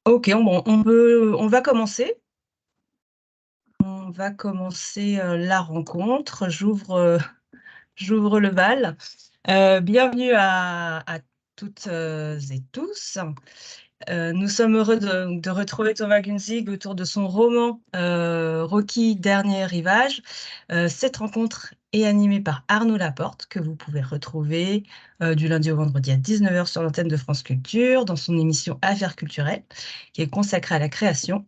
OK, on va commencer. On va commencer, la rencontre. J'ouvre le bal. Bienvenue à toutes, et tous. Nous sommes heureux de retrouver Thomas Günzig autour de son roman, Rocky Dernier Rivage. Cette rencontre est animée par Arnaud Laporte, que vous pouvez retrouver, du lundi au vendredi à 19h sur l'antenne de France Culture, dans son émission Affaires culturelles, qui est consacrée à la création.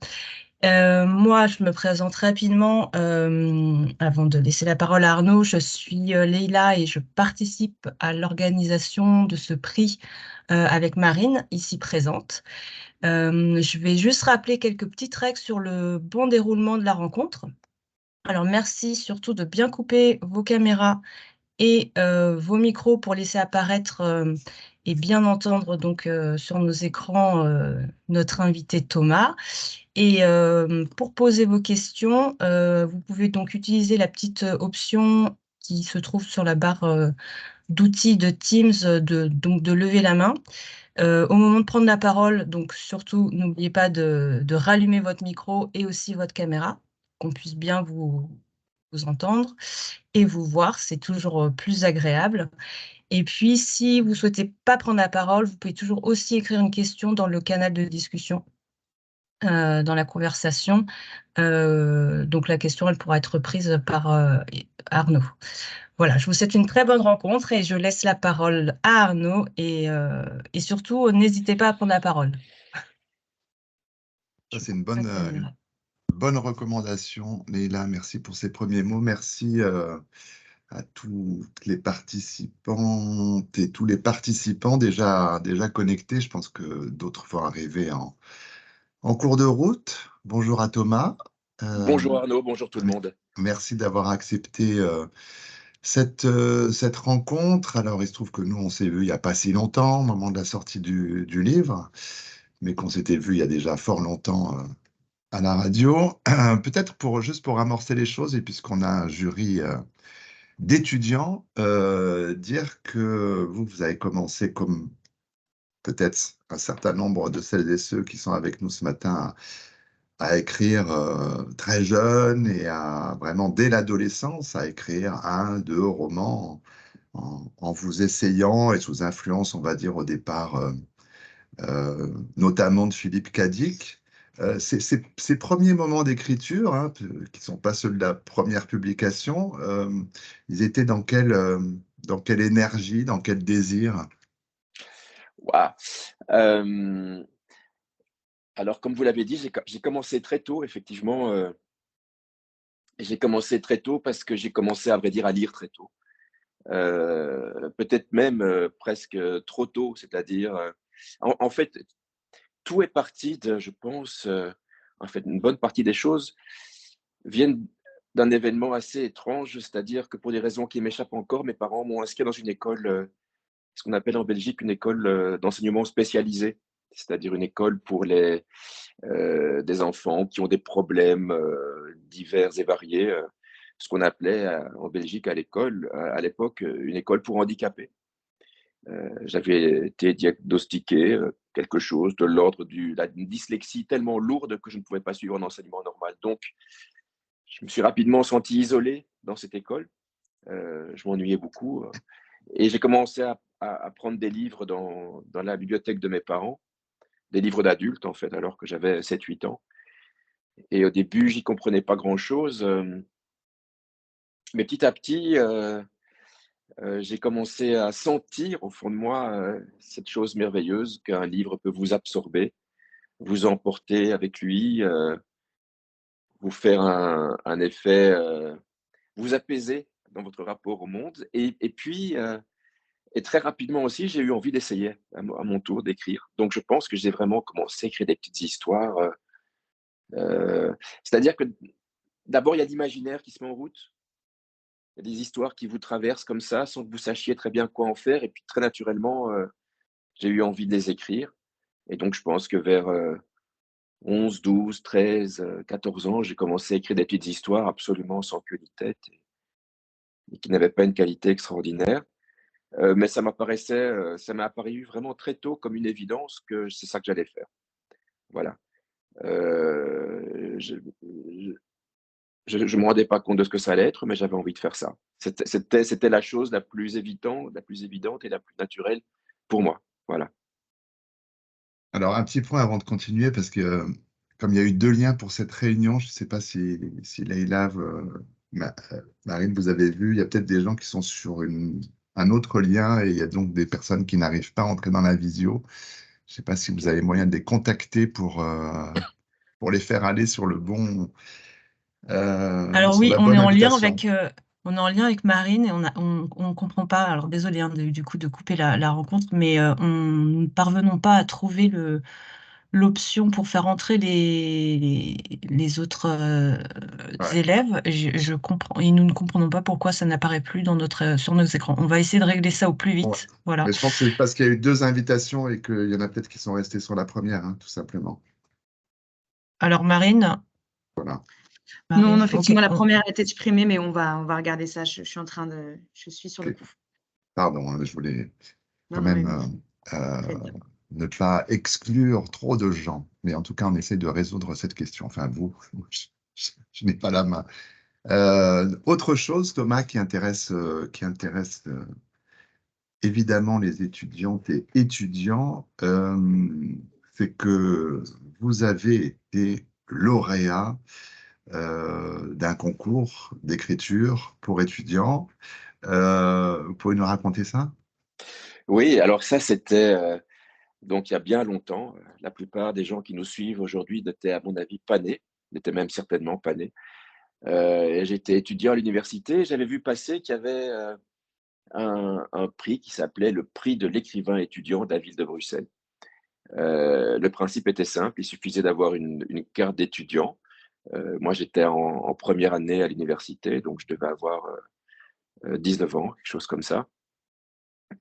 Moi, je me présente rapidement, avant de laisser la parole à Arnaud. Je suis, Leïla et je participe à l'organisation de ce prix, avec Marine, ici présente. Je vais juste rappeler quelques petites règles sur le bon déroulement de la rencontre. Alors merci surtout de bien couper vos caméras et vos micros pour laisser apparaître, et bien entendre donc, sur nos écrans, notre invité Thomas. Et pour poser vos questions, vous pouvez donc utiliser la petite, option qui se trouve sur la barre, d'outils de Teams, de lever la main. Au moment de prendre la parole, donc surtout n'oubliez pas de rallumer votre micro et aussi votre caméra, qu'on puisse bien vous entendre et vous voir, c'est toujours, plus agréable. Et puis si vous souhaitez pas prendre la parole, vous pouvez toujours aussi écrire une question dans le canal de discussion, dans la conversation. Donc la question, elle pourra être prise par, Arnaud. Voilà, je vous souhaite une très bonne rencontre et je laisse la parole à Arnaud et surtout, n'hésitez pas à prendre la parole. Ça, Je c'est vous une passe la caméra. bonne recommandation, Leïla. Merci pour ces premiers mots. Merci à toutes les participantes et tous les participants déjà connectés. Je pense que d'autres vont arriver en cours de route. Bonjour à Thomas. Bonjour Arnaud, bonjour tout le monde. Merci d'avoir accepté cette rencontre. Alors, il se trouve que nous, on s'est vus il n'y a pas si longtemps, au moment de la sortie du livre, mais qu'on s'était vus il y a déjà fort longtemps à la radio. Peut-être juste pour amorcer les choses, et puisqu'on a un jury d'étudiants, dire que vous avez commencé comme peut-être un certain nombre de celles et ceux qui sont avec nous ce matin à écrire très jeune et à vraiment dès l'adolescence à écrire un, deux romans en vous essayant et sous influence, on va dire au départ, notamment de Philippe Cadic. Ces premiers moments d'écriture, hein, qui ne sont pas ceux de la première publication, ils étaient dans quelle énergie, dans quel désir? Waouh. Alors, comme vous l'avez dit, j'ai commencé très tôt, effectivement. J'ai commencé très tôt parce que j'ai commencé, à vrai dire, à lire très tôt. Peut-être même presque trop tôt, c'est-à-dire, en fait, tout est parti de, je pense, en fait, une bonne partie des choses viennent d'un événement assez étrange, c'est-à-dire que pour des raisons qui m'échappent encore, mes parents m'ont inscrit dans une école, ce qu'on appelle en Belgique une école d'enseignement spécialisé, c'est-à-dire une école pour des enfants qui ont des problèmes divers et variés, ce qu'on appelait en Belgique à l'école, à l'époque, une école pour handicapés. J'avais été diagnostiqué quelque chose de l'ordre d'une dyslexie tellement lourde que je ne pouvais pas suivre un enseignement normal. Donc, je me suis rapidement senti isolé dans cette école. Je m'ennuyais beaucoup. Et j'ai commencé à prendre des livres dans la bibliothèque de mes parents, des livres d'adultes en fait, alors que j'avais 7 8 ans. Et au début, j'y comprenais pas grand-chose, mais petit à petit, j'ai commencé à sentir au fond de moi, cette chose merveilleuse qu'un livre peut vous absorber, vous emporter avec lui, vous faire un effet, vous apaiser dans votre rapport au monde et puis, et très rapidement aussi, j'ai eu envie d'essayer à mon tour d'écrire. Donc je pense que j'ai vraiment commencé à écrire des petites histoires, c'est-à-dire que d'abord il y a l'imaginaire qui se met en route. Il y a des histoires qui vous traversent comme ça, sans que vous sachiez très bien quoi en faire et puis très naturellement, j'ai eu envie de les écrire et donc je pense que vers, 11, 12, 13, 14 ans, j'ai commencé à écrire des petites histoires absolument sans queue ni tête et qui n'avaient pas une qualité extraordinaire. Mais ça m'apparaissait, ça m'est apparu vraiment très tôt comme une évidence que c'est ça que j'allais faire. Voilà. Je me rendais pas compte de ce que ça allait être, mais j'avais envie de faire ça. C'était la chose la plus évidente et la plus naturelle pour moi. Voilà. Alors, un petit point avant de continuer, parce que comme il y a eu deux liens pour cette réunion, je ne sais pas si Leïla, Marine, vous avez vu, il y a peut-être des gens qui sont sur un autre lien et il y a donc des personnes qui n'arrivent pas à entrer dans la visio. Je ne sais pas si vous avez moyen de les contacter pour les faire aller sur Alors sur oui, la bonne invitation. on est en lien avec Marine et on comprend pas. Alors désolé du coup de couper la rencontre, mais nous ne parvenons pas à trouver l'option pour faire entrer les autres Ouais. élèves. Je comprends et nous ne comprenons pas pourquoi ça n'apparaît plus sur nos écrans. On va essayer de régler ça au plus Ouais. vite. Voilà. Mais je pense que c'est parce qu'il y a eu deux invitations et qu'il y en a peut-être qui sont restés sur la première, hein, tout simplement. Alors Marine, Voilà. Non, ok, effectivement, la première a été supprimée, mais on va regarder ça. Je suis sur le Ok. coup. Pardon, hein, je voulais quand Non, non, mais même faites bien. ne pas exclure trop de gens. Mais en tout cas, on essaie de résoudre cette question. Enfin, je n'ai pas la main. Autre chose, Thomas, qui intéresse évidemment les étudiantes et étudiants, c'est que vous avez été lauréat d'un concours d'écriture pour étudiants. Vous pouvez nous raconter ça? Oui, alors ça, c'était donc il y a bien longtemps. La plupart des gens qui nous suivent aujourd'hui n'étaient, à mon avis, pas nés, n'étaient même certainement pas nés. Et j'étais étudiant à l'université. J'avais vu passer qu'il y avait un prix qui s'appelait le prix de l'écrivain étudiant de la ville de Bruxelles. Le principe était simple, il suffisait d'avoir une carte d'étudiant. Moi, j'étais en première année à l'université, donc je devais avoir 19 ans, quelque chose comme ça.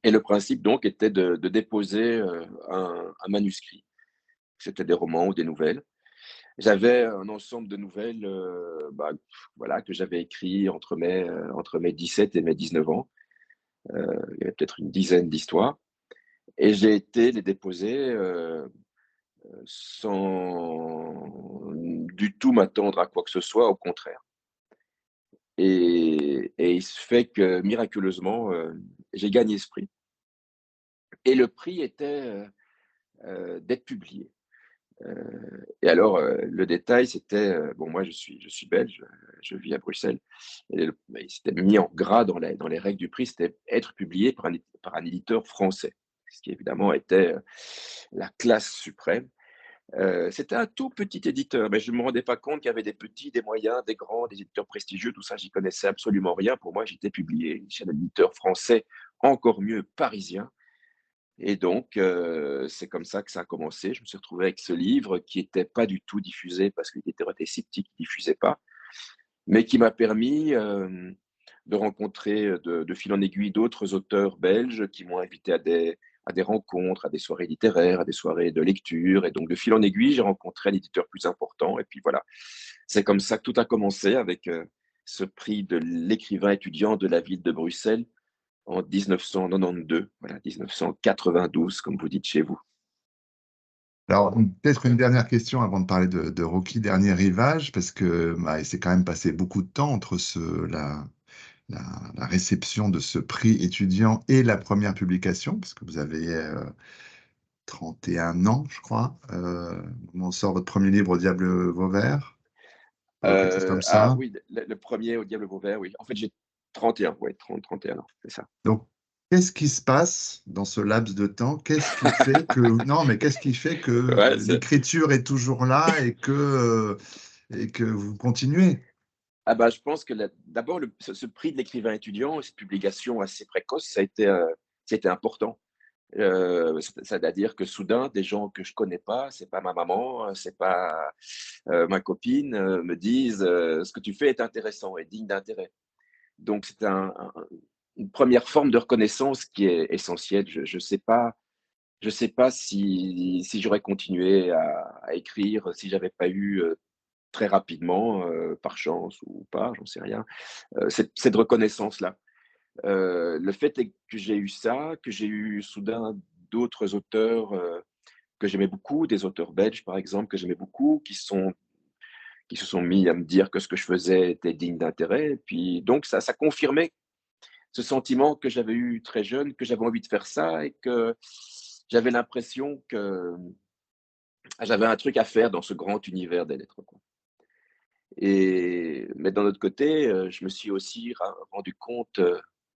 Et le principe, donc, était de déposer un manuscrit. C'était des romans ou des nouvelles. J'avais un ensemble de nouvelles voilà, que j'avais écrit entre mes 17 et mes 19 ans. Il y avait peut-être une dizaine d'histoires. Et j'ai été les déposer sans du tout m'attendre à quoi que ce soit, au contraire. Et il se fait que miraculeusement, j'ai gagné ce prix. Et le prix était d'être publié. Et alors, le détail, c'était, bon, moi, je suis belge, je vis à Bruxelles, et mais c'était mis en gras dans les règles du prix, c'était être publié par un éditeur français, ce qui évidemment était la classe suprême. C'était un tout petit éditeur, mais je ne me rendais pas compte qu'il y avait des petits, des moyens, des grands, des éditeurs prestigieux, tout ça, j'y connaissais absolument rien. Pour moi, j'étais publié chez un éditeur français, encore mieux parisien. Et donc, c'est comme ça que ça a commencé. Je me suis retrouvé avec ce livre qui n'était pas du tout diffusé parce que l'éditeur était sceptique, il ne diffusait pas, mais qui m'a permis de rencontrer de fil en aiguille d'autres auteurs belges qui m'ont invité à des rencontres, à des soirées littéraires, à des soirées de lecture. Et donc, de fil en aiguille, j'ai rencontré un éditeur plus important. Et puis voilà, c'est comme ça que tout a commencé avec ce prix de l'écrivain étudiant de la ville de Bruxelles en 1992, voilà, 1992, comme vous dites chez vous. Alors, peut-être une dernière question avant de parler de Rocky Dernier Rivage, parce que il s'est quand même passé beaucoup de temps entre la réception de ce prix étudiant et la première publication, parce que vous avez 31 ans, je crois. On sort votre premier livre, Au Diable Vauvert, quelque chose comme Ah ça. oui, le premier au Diable Vauvert, oui. En fait, j'ai 31, ouais, 30, 31 ans, c'est ça. Donc, qu'est-ce qui se passe dans ce laps de temps? Qu'est-ce qui fait que, non, mais qu'est-ce qui fait que Ouais, l'écriture est toujours là et que vous continuez? ah bah, je pense que d'abord, ce prix de l'écrivain étudiant, cette publication assez précoce, ça a été important. C'est-à-dire que soudain, des gens que je connais pas, c'est pas ma maman, c'est pas ma copine, me disent ce que tu fais est intéressant et digne d'intérêt. Donc, c'est une première forme de reconnaissance qui est essentielle. Je sais pas si j'aurais continué à écrire si j'avais pas eu très rapidement, par chance ou pas, j'en sais rien, cette reconnaissance-là. Le fait est que j'ai eu ça, que j'ai eu soudain d'autres auteurs que j'aimais beaucoup, des auteurs belges par exemple que j'aimais beaucoup, qui se sont mis à me dire que ce que je faisais était digne d'intérêt. Et puis donc ça confirmait ce sentiment que j'avais eu très jeune, que j'avais envie de faire ça et que j'avais l'impression que j'avais un truc à faire dans ce grand univers des lettres, quoi. Mais d'un autre côté, je me suis aussi rendu compte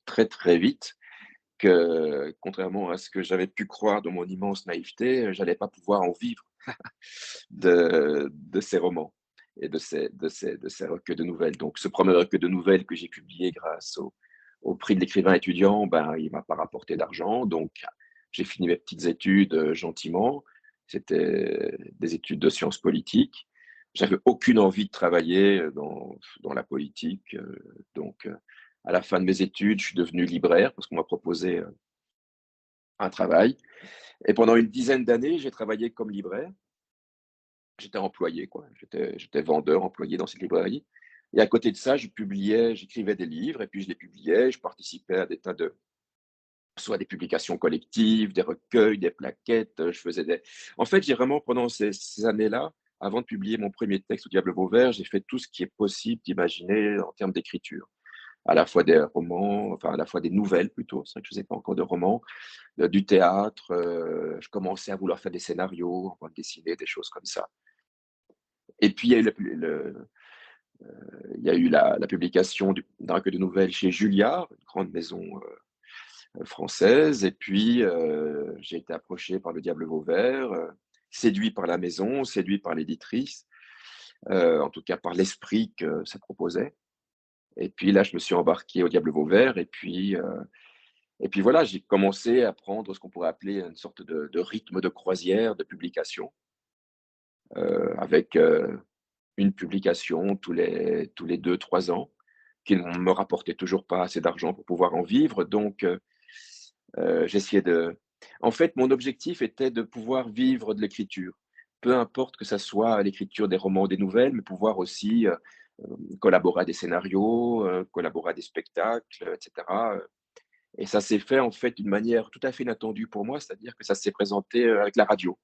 très très vite que, contrairement à ce que j'avais pu croire dans mon immense naïveté, j'allais pas pouvoir en vivre de ces romans et de ces recueils de nouvelles. Donc, ce premier recueil de nouvelles que j'ai publié grâce au prix de l'écrivain étudiant, ben, il m'a pas rapporté d'argent. Donc, j'ai fini mes petites études gentiment. C'était des études de sciences politiques. J'avais aucune envie de travailler dans la politique. Donc, à la fin de mes études, je suis devenu libraire parce qu'on m'a proposé un travail. Et pendant une dizaine d'années, j'ai travaillé comme libraire. J'étais employé, quoi. J'étais vendeur, employé dans cette librairie. Et à côté de ça, j'écrivais des livres et puis je les publiais. Je participais à des tas de, soit des publications collectives, des recueils, des plaquettes. Je faisais des. En fait, j'ai vraiment, pendant ces années-là, avant de publier mon premier texte, Au Diable Vauvert, j'ai fait tout ce qui est possible d'imaginer en termes d'écriture. À la fois des romans, enfin, à la fois des nouvelles plutôt. C'est vrai que je ne faisais pas encore de romans, du théâtre. Je commençais à vouloir faire des scénarios, dessiner, des choses comme ça. Et puis, il y a eu, il y a eu la publication d'un recueil de nouvelles chez Julliard, une grande maison française. Et puis, j'ai été approché par Le Diable Vauvert, séduit par la maison, séduit par l'éditrice, en tout cas par l'esprit que ça proposait. Et puis là, je me suis embarqué au Diable Vauvert. Et puis voilà, j'ai commencé à prendre ce qu'on pourrait appeler une sorte de rythme de croisière de publication, avec une publication tous les 2-3 ans, qui ne me rapportait toujours pas assez d'argent pour pouvoir en vivre. Donc, j'essayais de. En fait, mon objectif était de pouvoir vivre de l'écriture. Peu importe que ça soit l'écriture des romans, des nouvelles, mais pouvoir aussi collaborer à des scénarios, collaborer à des spectacles, etc. Et ça s'est fait en fait d'une manière tout à fait inattendue pour moi, c'est-à-dire que ça s'est présenté avec la radio.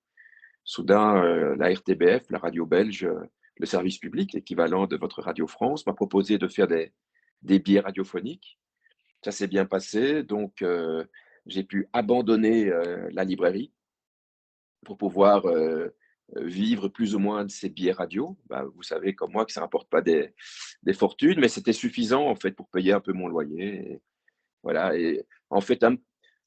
Soudain, la RTBF, la radio belge, le service public, l'équivalent de votre Radio France, m'a proposé de faire des billets radiophoniques. Ça s'est bien passé, donc j'ai pu abandonner la librairie pour pouvoir vivre plus ou moins de ces billets radio. Bah, vous savez comme moi que ça rapporte pas des fortunes, mais c'était suffisant en fait pour payer un peu mon loyer. Et voilà, et en fait,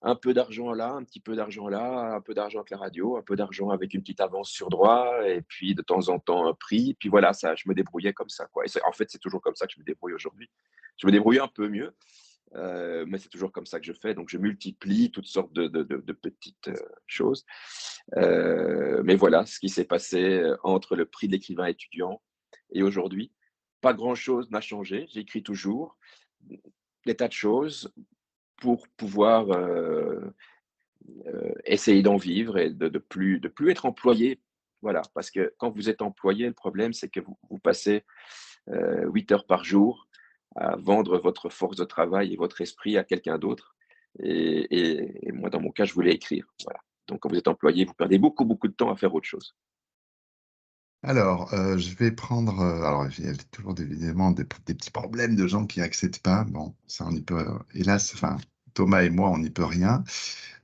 un peu d'argent là, un petit peu d'argent là, un peu d'argent avec la radio, un peu d'argent avec une petite avance sur droit, et puis de temps en temps un prix. Puis voilà, ça, je me débrouillais comme ça, quoi. En fait, c'est toujours comme ça que je me débrouille aujourd'hui. Je me débrouille un peu mieux, mais c'est toujours comme ça que je fais. Donc, je multiplie toutes sortes de petites choses. Mais voilà ce qui s'est passé entre le prix de l'écrivain étudiant et aujourd'hui. Pas grand-chose n'a changé. J'écris toujours des tas de choses pour pouvoir essayer d'en vivre et de plus être employé. Voilà, parce que quand vous êtes employé, le problème, c'est que vous passez 8 heures par jour à vendre votre force de travail et votre esprit à quelqu'un d'autre. Et moi, dans mon cas, je voulais écrire. Voilà. Donc, quand vous êtes employé, vous perdez beaucoup, beaucoup de temps à faire autre chose. Alors, je vais prendre. Alors, il y a toujours évidemment des petits problèmes de gens qui n'acceptent pas. Bon, ça, on y peut. Hélas, enfin, Thomas et moi, on n'y peut rien.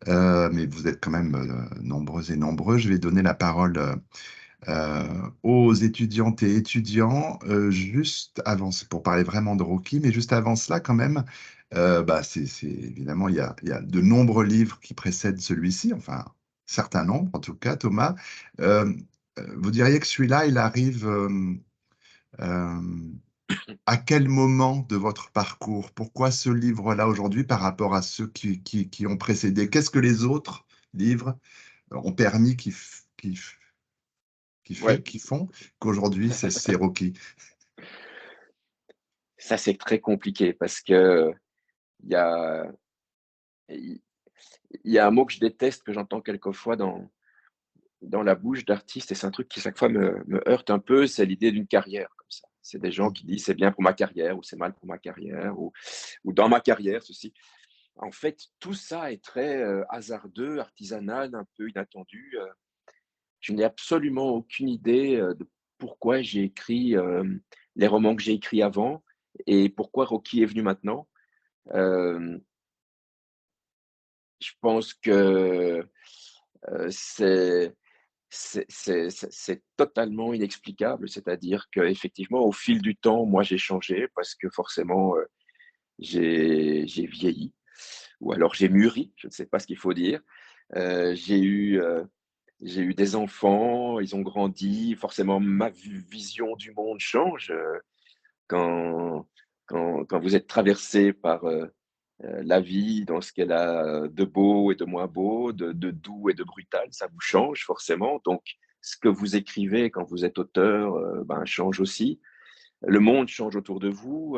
Mais vous êtes quand même nombreux et nombreux. Je vais donner la parole aux étudiantes et étudiants juste avant, pour parler vraiment de Rocky, mais juste avant cela, quand même, bah, évidemment, il y a de nombreux livres qui précèdent celui-ci, enfin, certains nombres en tout cas, Thomas. Euh, Vous diriez que celui-là, il arrive euh, à quel moment de votre parcours? Pourquoi ce livre-là aujourd'hui par rapport à ceux qui ont précédé? Qu'est-ce que les autres livres ont permis Ouais, qui font qu'aujourd'hui, c'est Rocky? ça c'est très compliqué parce que il y a, il y a un mot que je déteste, que j'entends quelquefois dans la bouche d'artistes, et c'est un truc qui chaque fois me heurte un peu, c'est l'idée d'une carrière comme ça. C'est des gens qui disent c'est bien pour ma carrière ou c'est mal pour ma carrière ou dans ma carrière, ceci. En fait, tout ça est très hasardeux, artisanal, un peu inattendu. je n'ai absolument aucune idée de pourquoi j'ai écrit les romans que j'ai écrits avant et pourquoi Rocky est venu maintenant. Euh, je pense que c'est totalement inexplicable. C'est-à-dire qu'effectivement, au fil du temps, moi, j'ai changé parce que forcément, j'ai vieilli ou alors j'ai mûri, je ne sais pas ce qu'il faut dire. J'ai eu des enfants, ils ont grandi, forcément ma vision du monde change quand, quand vous êtes traversé par la vie dans ce qu'elle a de beau et de moins beau, de doux et de brutal, ça vous change forcément. Donc, ce que vous écrivez quand vous êtes auteur ben, change aussi. Le monde change autour de vous.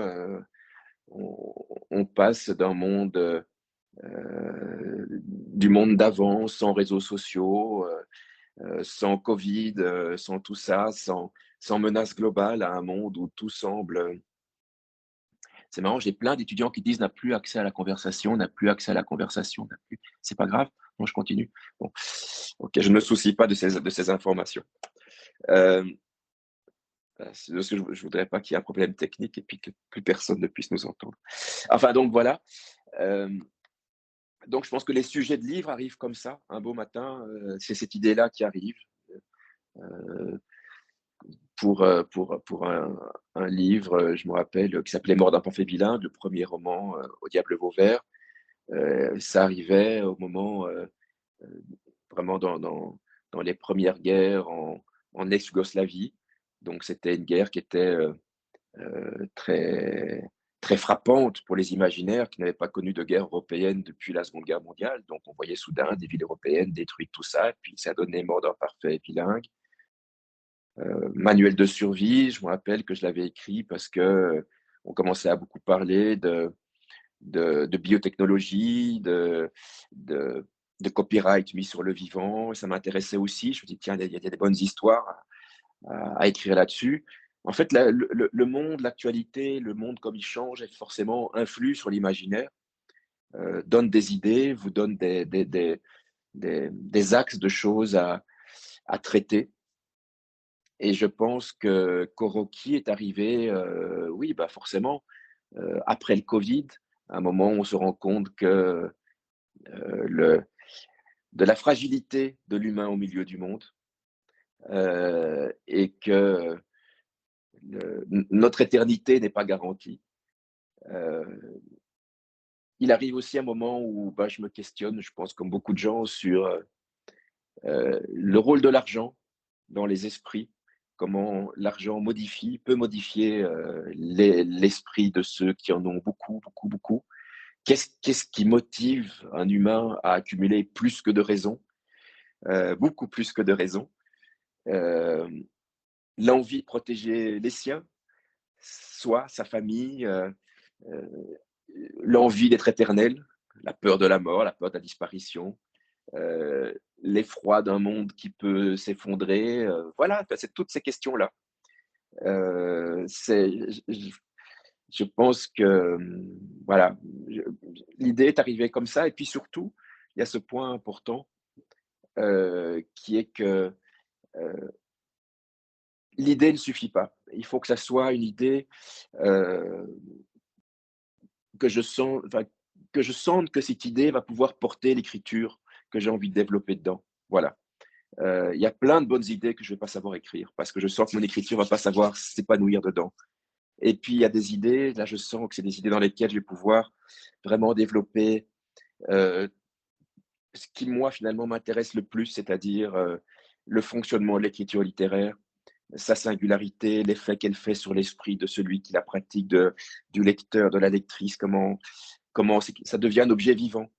On passe d'un monde, du monde d'avant, sans réseaux sociaux, sans Covid, sans tout ça, sans menace globale, à un monde où tout semble. C'est marrant, j'ai plein d'étudiants qui disent n'a plus accès à la conversation, n'a plus accès à la conversation, n'a plus. C'est pas grave, non, je continue. Bon, ok, je ne me soucie pas de ces informations. C'est parce que je voudrais pas qu'il y ait un problème technique et puis que plus personne ne puisse nous entendre. Enfin, donc voilà. Donc je pense que les sujets de livres arrivent comme ça, un beau matin. C'est cette idée-là qui arrive. Pour un livre, je me rappelle, qui s'appelait Mort d'un pamphlet bilingue, le premier roman au Diable Vauvert. Ça arrivait au moment vraiment dans les premières guerres en ex-Yougoslavie. Donc c'était une guerre qui était très, très frappante pour les imaginaires qui n'avaient pas connu de guerre européenne depuis la Seconde Guerre mondiale. Donc on voyait soudain des villes européennes détruites, tout ça, et puis ça donnait Mort d'un parfait bilingue. Manuel de survie, je me rappelle que je l'avais écrit parce que on commençait à beaucoup parler de biotechnologie, de copyright mis sur le vivant. Ça m'intéressait aussi. Je me dis, tiens, il y a des bonnes histoires à écrire là-dessus. En fait, le monde, l'actualité, le monde comme il change, forcément influe sur l'imaginaire, donne des idées, vous donne des axes de choses à traiter. Et je pense que Rocky est arrivé, oui, bah forcément, après le Covid, à un moment où on se rend compte que de la fragilité de l'humain au milieu du monde et que notre éternité n'est pas garantie. Il arrive aussi un moment où bah, je me questionne, je pense comme beaucoup de gens, sur le rôle de l'argent dans les esprits, comment l'argent peut modifier l'esprit de ceux qui en ont beaucoup, beaucoup, beaucoup. Qu'est-ce qui motive un humain à accumuler plus que de raison, beaucoup plus que de raison, l'envie de protéger les siens, soi, sa famille, l'envie d'être éternel, la peur de la mort, la peur de la disparition, l'effroi d'un monde qui peut s'effondrer. Voilà, c'est toutes ces questions-là. Je pense que voilà, l'idée est arrivée comme ça. Et puis surtout, il y a ce point important qui est que l'idée ne suffit pas. Il faut que ça soit une idée que je sente que cette idée va pouvoir porter l'écriture que j'ai envie de développer dedans. Voilà. Il y a plein de bonnes idées que je ne vais pas savoir écrire parce que je sens que mon écriture ne va pas savoir s'épanouir dedans. Et puis, il y a des idées, là, je sens que c'est des idées dans lesquelles je vais pouvoir vraiment développer ce qui, moi, finalement, m'intéresse le plus, c'est-à-dire le fonctionnement de l'écriture littéraire, sa singularité, l'effet qu'elle fait sur l'esprit de celui qui la pratique, du lecteur, de la lectrice, comment ça devient un objet vivant.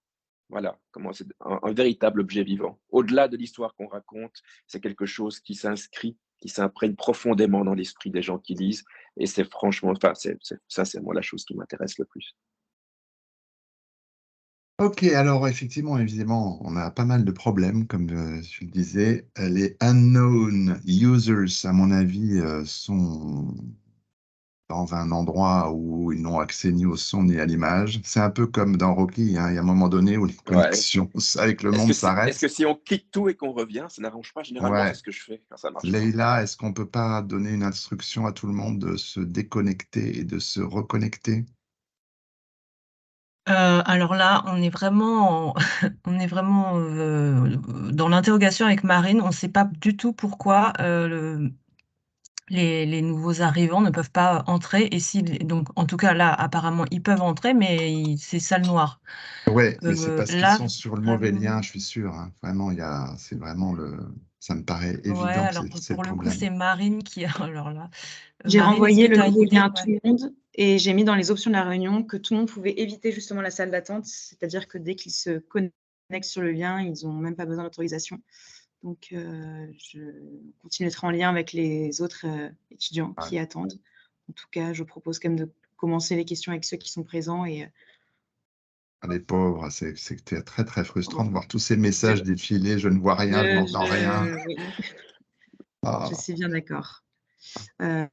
Voilà, comment c'est un véritable objet vivant. Au-delà de l'histoire qu'on raconte, c'est quelque chose qui s'inscrit, qui s'imprègne profondément dans l'esprit des gens qui lisent. Et c'est franchement, enfin, c'est sincèrement la chose qui m'intéresse le plus. Ok, alors effectivement, évidemment, on a pas mal de problèmes, comme je le disais. Les unknown users, à mon avis, sont dans un endroit où ils n'ont accès ni au son ni à l'image. C'est un peu comme dans Rocky, hein. Il y a un moment donné où les Ouais. connexions avec le Est-ce monde que, est-ce s'arrêtent. que si on quitte tout et qu'on revient, ça n'arrange pas? Généralement, c'est Ouais. ce que je fais quand ça marche pas. Leïla, est-ce qu'on ne peut pas donner une instruction à tout le monde de se déconnecter et de se reconnecter? Alors là, on est vraiment on est vraiment, dans l'interrogation avec Marine. On ne sait pas du tout pourquoi, les nouveaux arrivants ne peuvent pas entrer et si donc en tout cas là, apparemment, ils peuvent entrer, mais c'est salle noire. Ouais, mais c'est parce qu'ils Là, sont sur le mauvais vraiment lien, je suis sûr, hein. Vraiment, c'est vraiment ça me paraît ouais, évident que alors c'est le pour le coup, problème. c'est Marine qui alors là, J'ai Marine, est-ce renvoyé que le tu as une nouveau lien idée? à tout le monde et j'ai mis dans les options de la réunion que tout le monde pouvait éviter justement la salle d'attente. C'est-à-dire que dès qu'ils se connectent sur le lien, ils n'ont même pas besoin d'autorisation. Donc, je continuerai en lien avec les autres étudiants Ouais. qui attendent. En tout cas, je propose quand même de commencer les questions avec ceux qui sont présents et Les pauvres, c'était très très frustrant de voilà. voir tous ces messages défiler. Je ne vois rien, je n'entends rien. Oui, je Ah, suis bien d'accord. Euh,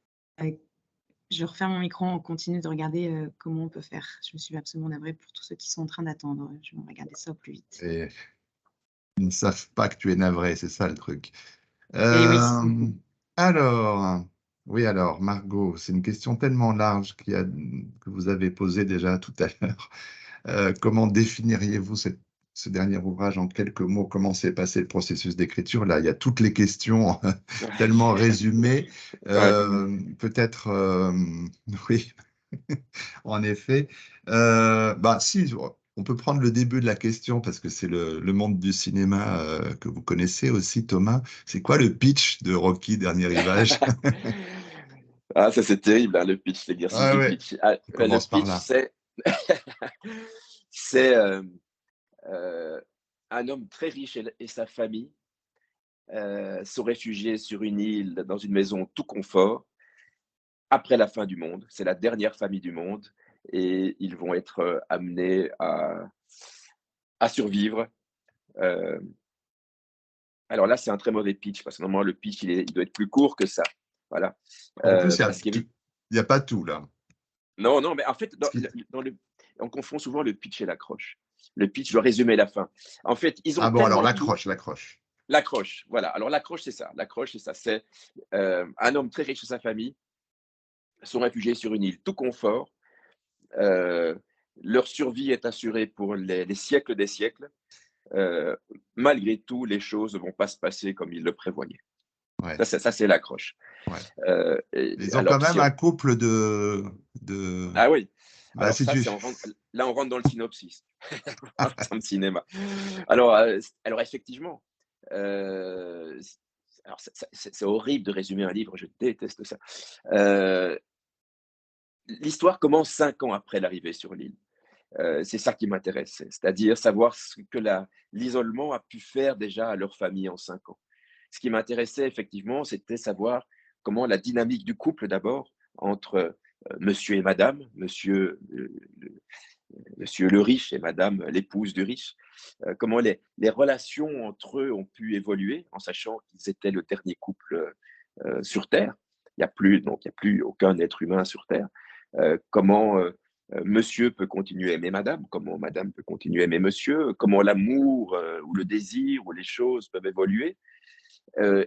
je referme mon micro, on continue de regarder comment on peut faire. Je me suis absolument navrée pour tous ceux qui sont en train d'attendre. Je vais regarder ça au plus vite. et ils ne savent pas que tu es navré, c'est ça le truc. Et oui, Alors, oui, alors, Margot, c'est une question tellement large que vous avez posée déjà tout à l'heure. Comment définiriez-vous ce dernier ouvrage en quelques mots? Comment s'est passé le processus d'écriture? Là, il y a toutes les questions tellement résumées. Ouais. Peut-être, oui, en effet. Bah, si, on peut prendre le début de la question parce que c'est le monde du cinéma que vous connaissez aussi, Thomas. C'est quoi le pitch de Rocky, Dernier Rivage? Ah, ça c'est terrible, hein, le pitch, l'exercice Ah du ouais, pitch. Ah, on le commence par pitch, là. c'est euh, un homme très riche et sa famille sont réfugiés sur une île dans une maison tout confort après la fin du monde. C'est la dernière famille du monde et ils vont être amenés à survivre. Euh, alors là, c'est un très mauvais pitch parce que normalement, le pitch, il doit être plus court que ça. Voilà. En plus, Parce qu'il il y a pas tout là. Non, non, mais en fait, Ce qui- on confond souvent le pitch et l'accroche. Le pitch doit résumer la fin. En fait, ils ont Ah bon, alors tellement tout. l'accroche. L'accroche, voilà. Alors l'accroche, c'est ça. L'accroche, c'est ça. C'est un homme très riche de sa famille sont réfugiés sur une île tout confort. Euh, Leur survie est assurée pour les siècles des siècles. Euh, Malgré tout, les choses ne vont pas se passer comme ils le prévoyaient. Ouais, Ça c'est l'accroche. ouais. Ils ont quand Alors, même si un on... couple de... Ah oui, Bah, alors si ça, tu... là, on rentre dans le synopsis, dans le cinéma. Alors effectivement, euh, alors c'est horrible de résumer un livre, je déteste ça. Euh, L'histoire commence 5 ans après l'arrivée sur l'île. C'est ça qui m'intéresse, c'est-à-dire savoir ce que l'isolement a pu faire déjà à leur famille en 5 ans. Ce qui m'intéressait effectivement, c'était savoir comment la dynamique du couple d'abord, entre monsieur et madame, monsieur le riche et madame l'épouse du riche, comment les relations entre eux ont pu évoluer en sachant qu'ils étaient le dernier couple sur Terre. Il n'y a plus aucun être humain sur Terre. Comment monsieur peut continuer à aimer madame, comment madame peut continuer à aimer monsieur, comment l'amour ou le désir ou les choses peuvent évoluer.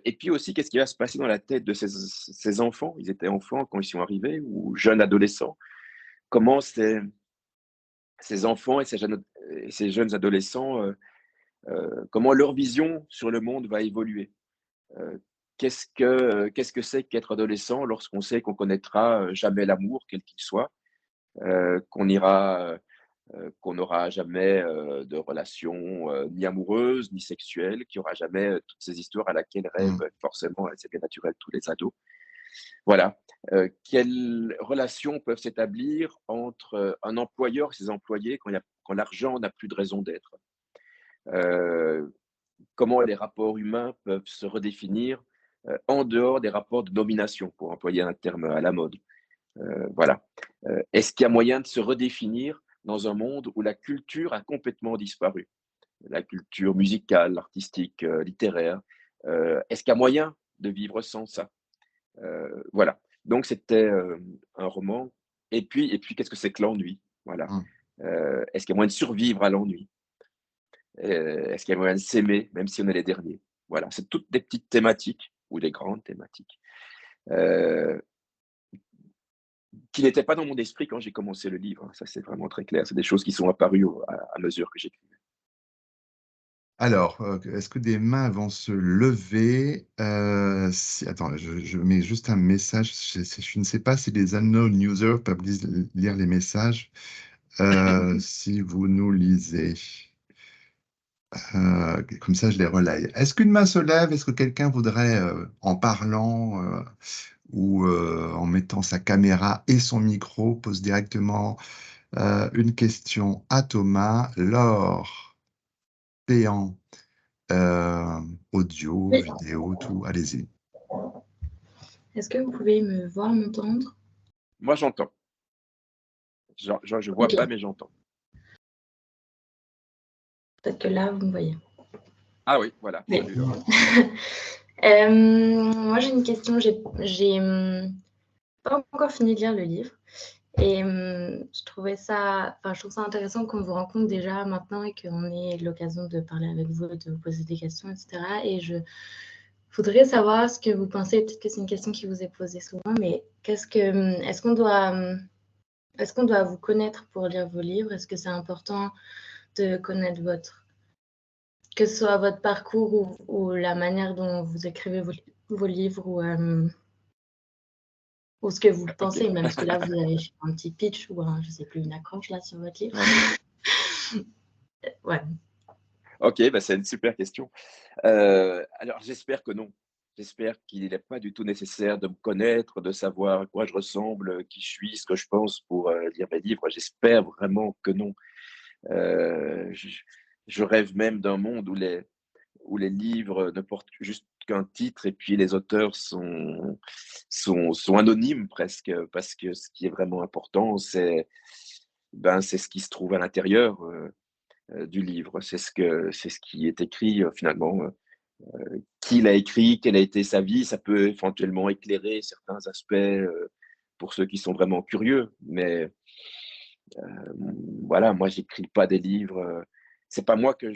Et puis aussi, qu'est-ce qui va se passer dans la tête de ces enfants? Ils étaient enfants quand ils sont arrivés ou jeunes adolescents. Comment ces enfants et ces jeunes adolescents, comment leur vision sur le monde va évoluer? Euh, qu'est-ce que c'est qu'être adolescent lorsqu'on sait qu'on connaîtra jamais l'amour, quel qu'il soit, qu'on n'aura jamais de relations ni amoureuses ni sexuelles, qu'il n'y aura jamais toutes ces histoires à laquelle Hmm. rêvent forcément, c'est bien naturel, tous les ados. Voilà. Quelles relations peuvent s'établir entre un employeur et ses employés quand l'argent n'a plus de raison d'être? Euh, Comment les rapports humains peuvent se redéfinir en dehors des rapports de domination, pour employer un terme à la mode. Voilà. Est-ce qu'il y a moyen de se redéfinir dans un monde où la culture a complètement disparu? La culture musicale, artistique, littéraire. Est-ce qu'il y a moyen de vivre sans ça? Voilà. Donc c'était un roman. Et puis qu'est-ce que c'est que l'ennui? Voilà. Mmh. Est-ce qu'il y a moyen de survivre à l'ennui? Est-ce qu'il y a moyen de s'aimer, même si on est les derniers? Voilà, c'est toutes des petites thématiques ou des grandes thématiques euh, qui n'étaient pas dans mon esprit quand j'ai commencé le livre. Ça, c'est vraiment très clair. C'est des choses qui sont apparues à mesure que j'écrivais. Alors, est-ce que des mains vont se lever? Attends, je mets juste un message. Je ne sais pas si les unknown users peuvent lire les messages. Si vous nous lisez. Comme ça, je les relaye. Est-ce qu'une main se lève? Est-ce que quelqu'un voudrait, en parlant ou en mettant sa caméra et son micro, pose directement une question à Thomas? Laure, Péan, audio, Oui. vidéo, tout. Allez-y. Est-ce que vous pouvez me voir, m'entendre? Moi, j'entends. Je vois Ok. pas, mais j'entends. Peut-être que là, vous me voyez. Ah oui, voilà. Oui. Salut, Laura. Moi, j'ai une question. J'ai pas encore fini de lire le livre. Et je trouve ça intéressant qu'on vous rencontre déjà maintenant et qu'on ait l'occasion de parler avec vous, de vous poser des questions, etc. Et je voudrais savoir ce que vous pensez. Peut-être que c'est une question qui vous est posée souvent, mais est-ce qu'on doit vous connaître pour lire vos livres? Est-ce que c'est important de connaître que ce soit votre parcours ou la manière dont vous écrivez vos livres ou ce que vous pensez, Ok. même parce que là, vous avez fait un petit pitch ou je ne sais plus, une accroche là sur votre livre. Ouais. Ok, bah, c'est une super question. Alors, j'espère que non. J'espère qu'il n'est pas du tout nécessaire de me connaître, de savoir à quoi je ressemble, qui je suis, ce que je pense pour lire mes livres. J'espère vraiment que non. Je rêve même d'un monde où les livres ne portent juste qu'un titre et puis les auteurs sont anonymes presque, parce que ce qui est vraiment important, c'est ce qui se trouve à l'intérieur du livre. C'est ce qui est écrit finalement. Qui l'a écrit, quelle a été sa vie, ça peut éventuellement éclairer certains aspects pour ceux qui sont vraiment curieux. Mais voilà, moi, j'écris pas des livres. C'est pas moi que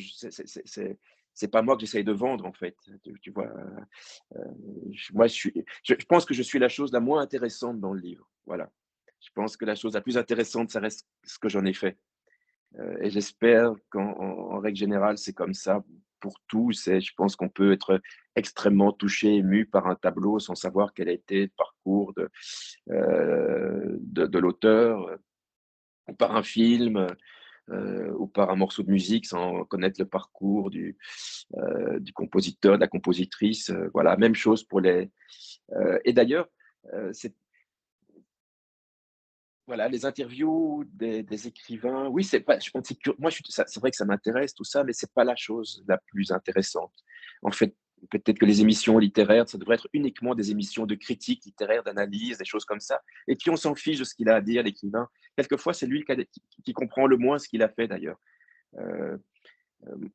c'est pas moi que j'essaye de vendre en fait. Tu vois, moi, je pense que je suis la chose la moins intéressante dans le livre. Voilà. Je pense que la chose la plus intéressante, ça reste ce que j'en ai fait. Et j'espère qu'en règle générale, c'est comme ça pour tous. Et je pense qu'on peut être extrêmement touché, ému par un tableau sans savoir quel a été le parcours de l'auteur, ou par un film, ou par un morceau de musique sans connaître le parcours du compositeur, de la compositrice. Voilà, même chose pour les. Et d'ailleurs, c'est voilà, les interviews des écrivains, oui, c'est pas, je pense, moi, c'est vrai que ça m'intéresse tout ça, mais c'est pas la chose la plus intéressante. En fait, peut-être que les émissions littéraires, ça devrait être uniquement des émissions de critique littéraire, d'analyse, des choses comme ça. Et puis on s'en fiche de ce qu'il a à dire, l'écrivain. Quelquefois, c'est lui qui comprend le moins ce qu'il a fait d'ailleurs. Euh,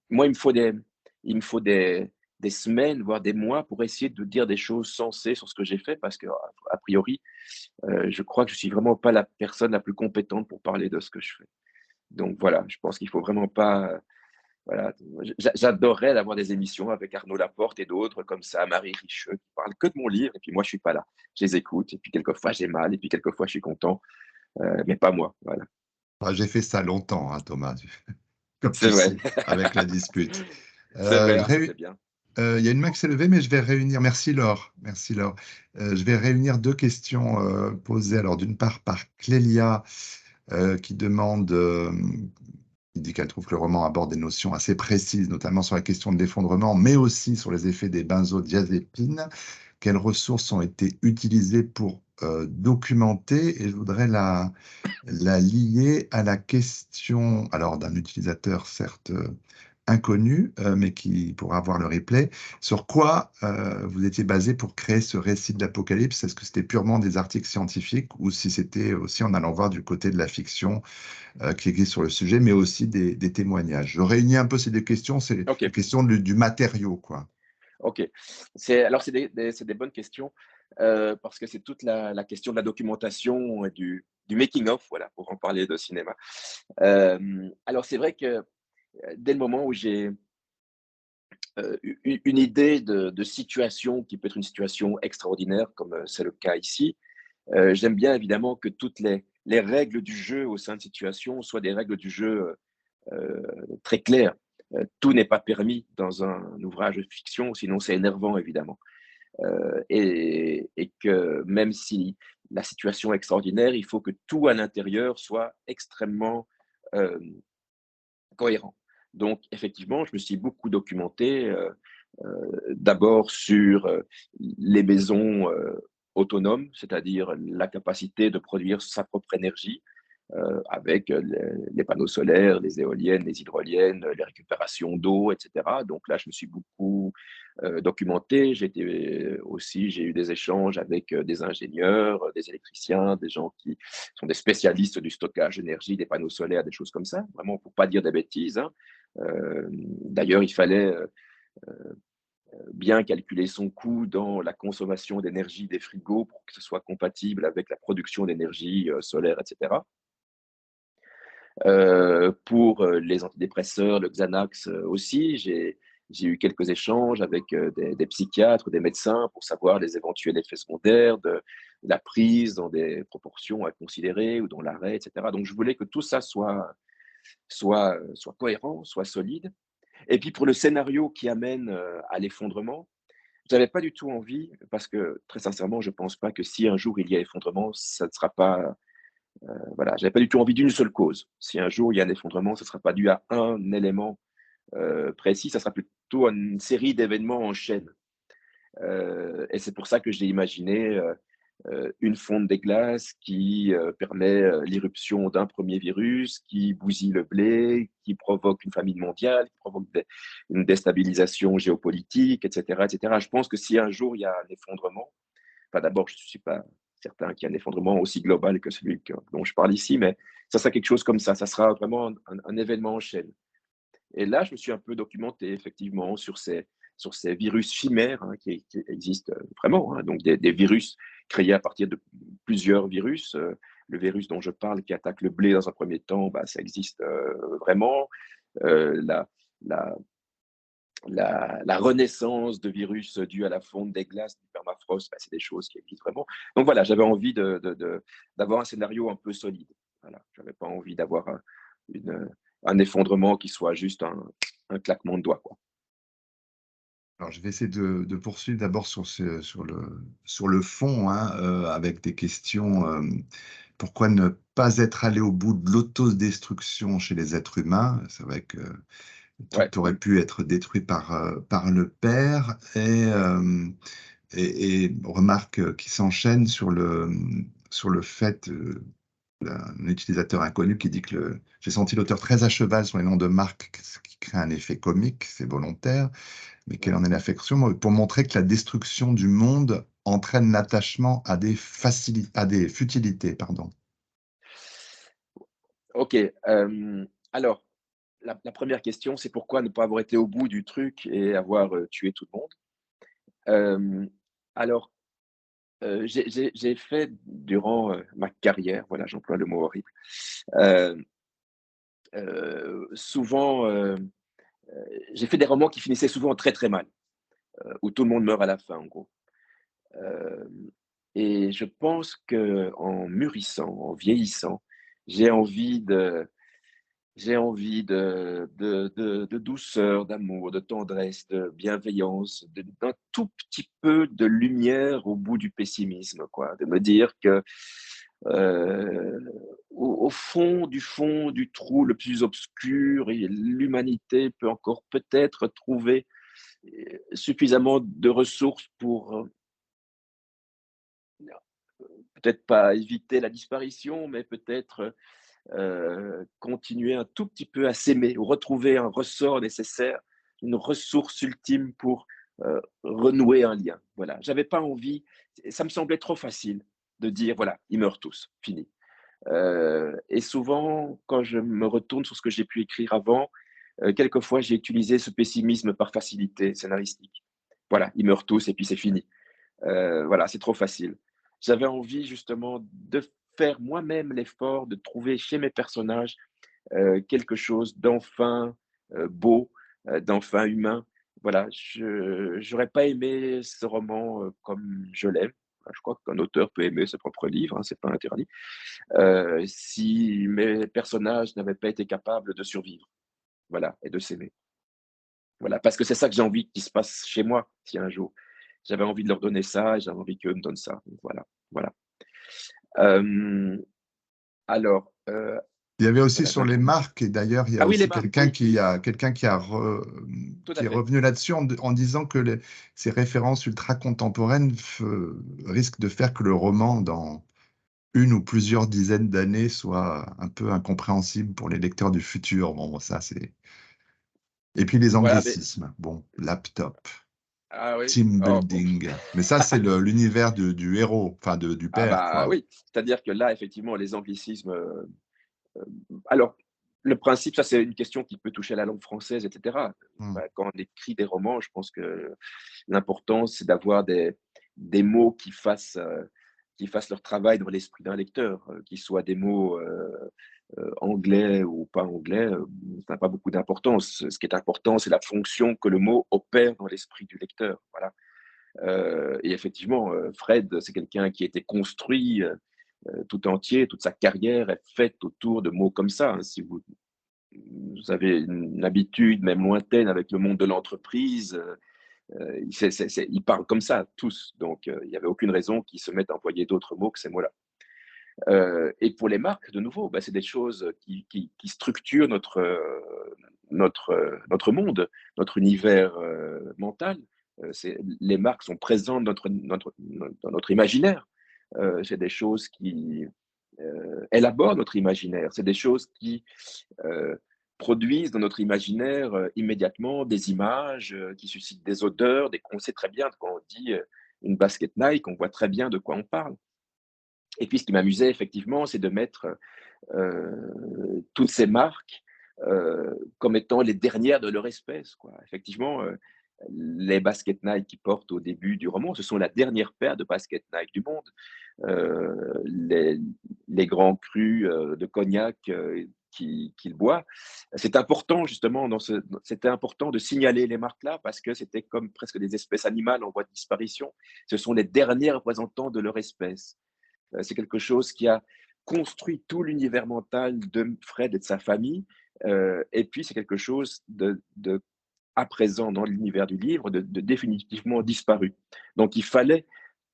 Moi, il me faut des semaines, voire des mois pour essayer de dire des choses sensées sur ce que j'ai fait, parce que a priori, je crois que je suis vraiment pas la personne la plus compétente pour parler de ce que je fais. Donc voilà, je pense qu'il faut vraiment pas. Voilà, j'adorerais avoir des émissions avec Arnaud Laporte et d'autres comme ça, Marie Richeux, qui parlent que de mon livre, et puis moi je suis pas là. Je les écoute, et puis quelquefois j'ai mal, et puis quelquefois je suis content, mais pas moi. Voilà. J'ai fait ça longtemps, hein, Thomas, comme C'est tu vrai. sais, avec la dispute. C'est vrai, Arnaud, Il c'est bien. y a une main qui s'est levée, mais je vais réunir. Merci Laure. Merci Laure. Je vais réunir deux questions posées. Alors d'une part par Clélia qui demande, qui dit qu'elle trouve que le roman aborde des notions assez précises, notamment sur la question de l'effondrement, mais aussi sur les effets des benzodiazépines. Quelles ressources ont été utilisées pour documenter? Et je voudrais la lier à la question, alors d'un utilisateur certes inconnu, mais qui pourra avoir le replay. Sur quoi vous étiez basé pour créer ce récit de l'Apocalypse? Est-ce que c'était purement des articles scientifiques ou si c'était aussi en allant voir du côté de la fiction qui existe sur le sujet, mais aussi des témoignages? Je réunis un peu ces deux questions, c'est Ok, la question du matériau, quoi. Ok. Alors, c'est des bonnes questions parce que c'est toute la question de la documentation et du making-of, voilà, pour en parler de cinéma. Alors, c'est vrai que dès le moment où j'ai une idée de situation qui peut être une situation extraordinaire, comme c'est le cas ici, j'aime bien évidemment que toutes les règles du jeu au sein de situation soient des règles du jeu très claires. Tout n'est pas permis dans un ouvrage de fiction, sinon c'est énervant évidemment. Et que même si la situation est extraordinaire, il faut que tout à l'intérieur soit extrêmement euh, cohérent. Donc, effectivement, je me suis beaucoup documenté, d'abord sur les maisons autonomes, c'est-à-dire la capacité de produire sa propre énergie avec les panneaux solaires, les éoliennes, les hydroliennes, les récupérations d'eau, etc. Donc là, je me suis beaucoup documenté. J'ai eu des échanges avec des ingénieurs, des électriciens, des gens qui sont des spécialistes du stockage d'énergie, des panneaux solaires, des choses comme ça, vraiment pour pas dire des bêtises, hein. D'ailleurs, il fallait bien calculer son coût dans la consommation d'énergie des frigos pour que ce soit compatible avec la production d'énergie solaire, etc. Pour les antidépresseurs, le Xanax aussi, j'ai eu quelques échanges avec des psychiatres, des médecins pour savoir les éventuels effets secondaires de la prise dans des proportions à considérer ou dans l'arrêt, etc. Donc, je voulais que tout ça soit cohérent, soit solide. Et puis, pour le scénario qui amène à l'effondrement, je n'avais pas du tout envie, parce que très sincèrement, je ne pense pas que si un jour il y a effondrement, ça ne sera pas voilà, j'avais pas du tout envie d'une seule cause. Si un jour il y a un effondrement, ce ne sera pas dû à un élément précis, ça sera plutôt une série d'événements en chaîne. Et c'est pour ça que j'ai imaginé une fonte des glaces qui permet l'irruption d'un premier virus, qui bousille le blé, qui provoque une famine mondiale, qui provoque une déstabilisation géopolitique, etc., etc. Je pense que si un jour il y a un effondrement, enfin, d'abord, je ne suis pas certain qu'il y ait un effondrement aussi global que celui dont je parle ici, mais ça sera quelque chose comme ça. Ça sera vraiment un événement en chaîne. Et là, je me suis un peu documenté, effectivement, sur ces virus chimères hein, qui existent vraiment. Hein, donc, des virus créés à partir de plusieurs virus. Le virus dont je parle, qui attaque le blé dans un premier temps, bah, ça existe vraiment. La, la, la renaissance de virus dus à la fonte des glaces, du permafrost, bah, c'est des choses qui existent vraiment. Donc voilà, j'avais envie d'avoir un scénario un peu solide. Voilà, je n'avais pas envie d'avoir un effondrement qui soit juste un claquement de doigts, quoi. Alors, je vais essayer de poursuivre d'abord sur le fond, hein, avec des questions. Pourquoi ne pas être allé au bout de l'autodestruction chez les êtres humains? C'est vrai que tout Ouais. aurait pu être détruit par le père. Et remarque qui s'enchaîne sur le fait, un utilisateur inconnu qui dit que j'ai senti l'auteur très à cheval sur les noms de marques, ce qui crée un effet comique, c'est volontaire, mais quelle en est l'affection pour montrer que la destruction du monde entraîne l'attachement à des futilités, pardon. Ok. Alors, la première question, c'est pourquoi ne pas avoir été au bout du truc et avoir tué tout le monde. Alors, j'ai fait durant ma carrière, voilà, j'emploie le mot horrible, souvent, j'ai fait des romans qui finissaient souvent très très mal, où tout le monde meurt à la fin, en gros. Euh, et je pense que en mûrissant, en vieillissant, j'ai envie de, de douceur, d'amour, de tendresse, de bienveillance, d'un tout petit peu de lumière au bout du pessimisme, quoi. De me dire que euh, au fond du trou le plus obscur, l'humanité peut encore peut-être trouver suffisamment de ressources pour peut-être pas éviter la disparition, mais peut-être continuer un tout petit peu à s'aimer ou retrouver un ressort nécessaire, une ressource ultime pour renouer un lien. Voilà, j'avais pas envie, ça me semblait trop facile de dire voilà, ils meurent tous, fini. Et souvent, quand je me retourne sur ce que j'ai pu écrire avant, quelquefois j'ai utilisé ce pessimisme par facilité scénaristique voilà, ils meurent tous et puis c'est fini. Voilà, c'est trop facile. J'avais envie justement de faire moi-même l'effort de trouver chez mes personnages quelque chose d'enfin beau, d'enfin humain. Voilà, je n'aurais pas aimé ce roman comme je l'aime. Je crois qu'un auteur peut aimer ses propres livres, hein, c'est pas interdit. Si mes personnages n'avaient pas été capables de survivre, voilà, et de s'aimer. Voilà, parce que c'est ça que j'ai envie qu'il se passe chez moi, si un jour. J'avais envie de leur donner ça et j'avais envie qu'eux me donnent ça. Donc, voilà, voilà. Alors, Il y avait aussi voilà, sur les marques, et d'ailleurs, il y a ah oui, les aussi marques, quelqu'un oui, qui tout qui à est fait. revenu là-dessus en disant que ces références ultra contemporaines risquent de faire que le roman, dans une ou plusieurs dizaines d'années, soit un peu incompréhensible pour les lecteurs du futur. Bon, ça, c'est. Et puis les Voilà, mais, anglicismes. Bon, laptop, ah oui, team oh, bon. building. Mais ça, c'est l'univers du héros, enfin du Ah père, bah quoi. oui, c'est-à-dire que là, effectivement, les anglicismes. Alors, le principe, ça, c'est une question qui peut toucher la langue française, etc. Hmm. Quand on écrit des romans, je pense que l'important, c'est d'avoir des mots qui fassent leur travail dans l'esprit d'un lecteur, qu'ils soient des mots anglais ou pas anglais, ça n'a pas beaucoup d'importance. Ce qui est important, c'est la fonction que le mot opère dans l'esprit du lecteur. Voilà. Et effectivement, Fred, c'est quelqu'un qui a été construit tout entier, toute sa carrière est faite autour de mots comme ça. Hein. Si vous avez une habitude, même lointaine, avec le monde de l'entreprise, ils parlent comme ça, tous. Donc, il n'y avait aucune raison qu'ils se mettent à employer d'autres mots que ces mots-là. Et pour les marques, de nouveau, bah, c'est des choses qui structurent notre monde, notre univers mental. Les marques sont présentes dans notre imaginaire. C'est des choses qui élaborent notre imaginaire. C'est des choses qui produisent dans notre imaginaire immédiatement des images qui suscitent des odeurs, on sait très bien quand on dit une basket Nike, on voit très bien de quoi on parle. Et puis, ce qui m'amusait effectivement, c'est de mettre toutes ces marques comme étant les dernières de leur espèce, quoi. Effectivement, les baskets Nike qu'ils portent au début du roman, ce sont la dernière paire de baskets Nike du monde. Les grands crus de cognac qu'il boit. C'est important justement, c'était important de signaler les marques-là parce que c'était comme presque des espèces animales en voie de disparition. Ce sont les derniers représentants de leur espèce. C'est quelque chose qui a construit tout l'univers mental de Fred et de sa famille. Et puis, c'est quelque chose à présent dans l'univers du livre, de définitivement disparu. Donc, il fallait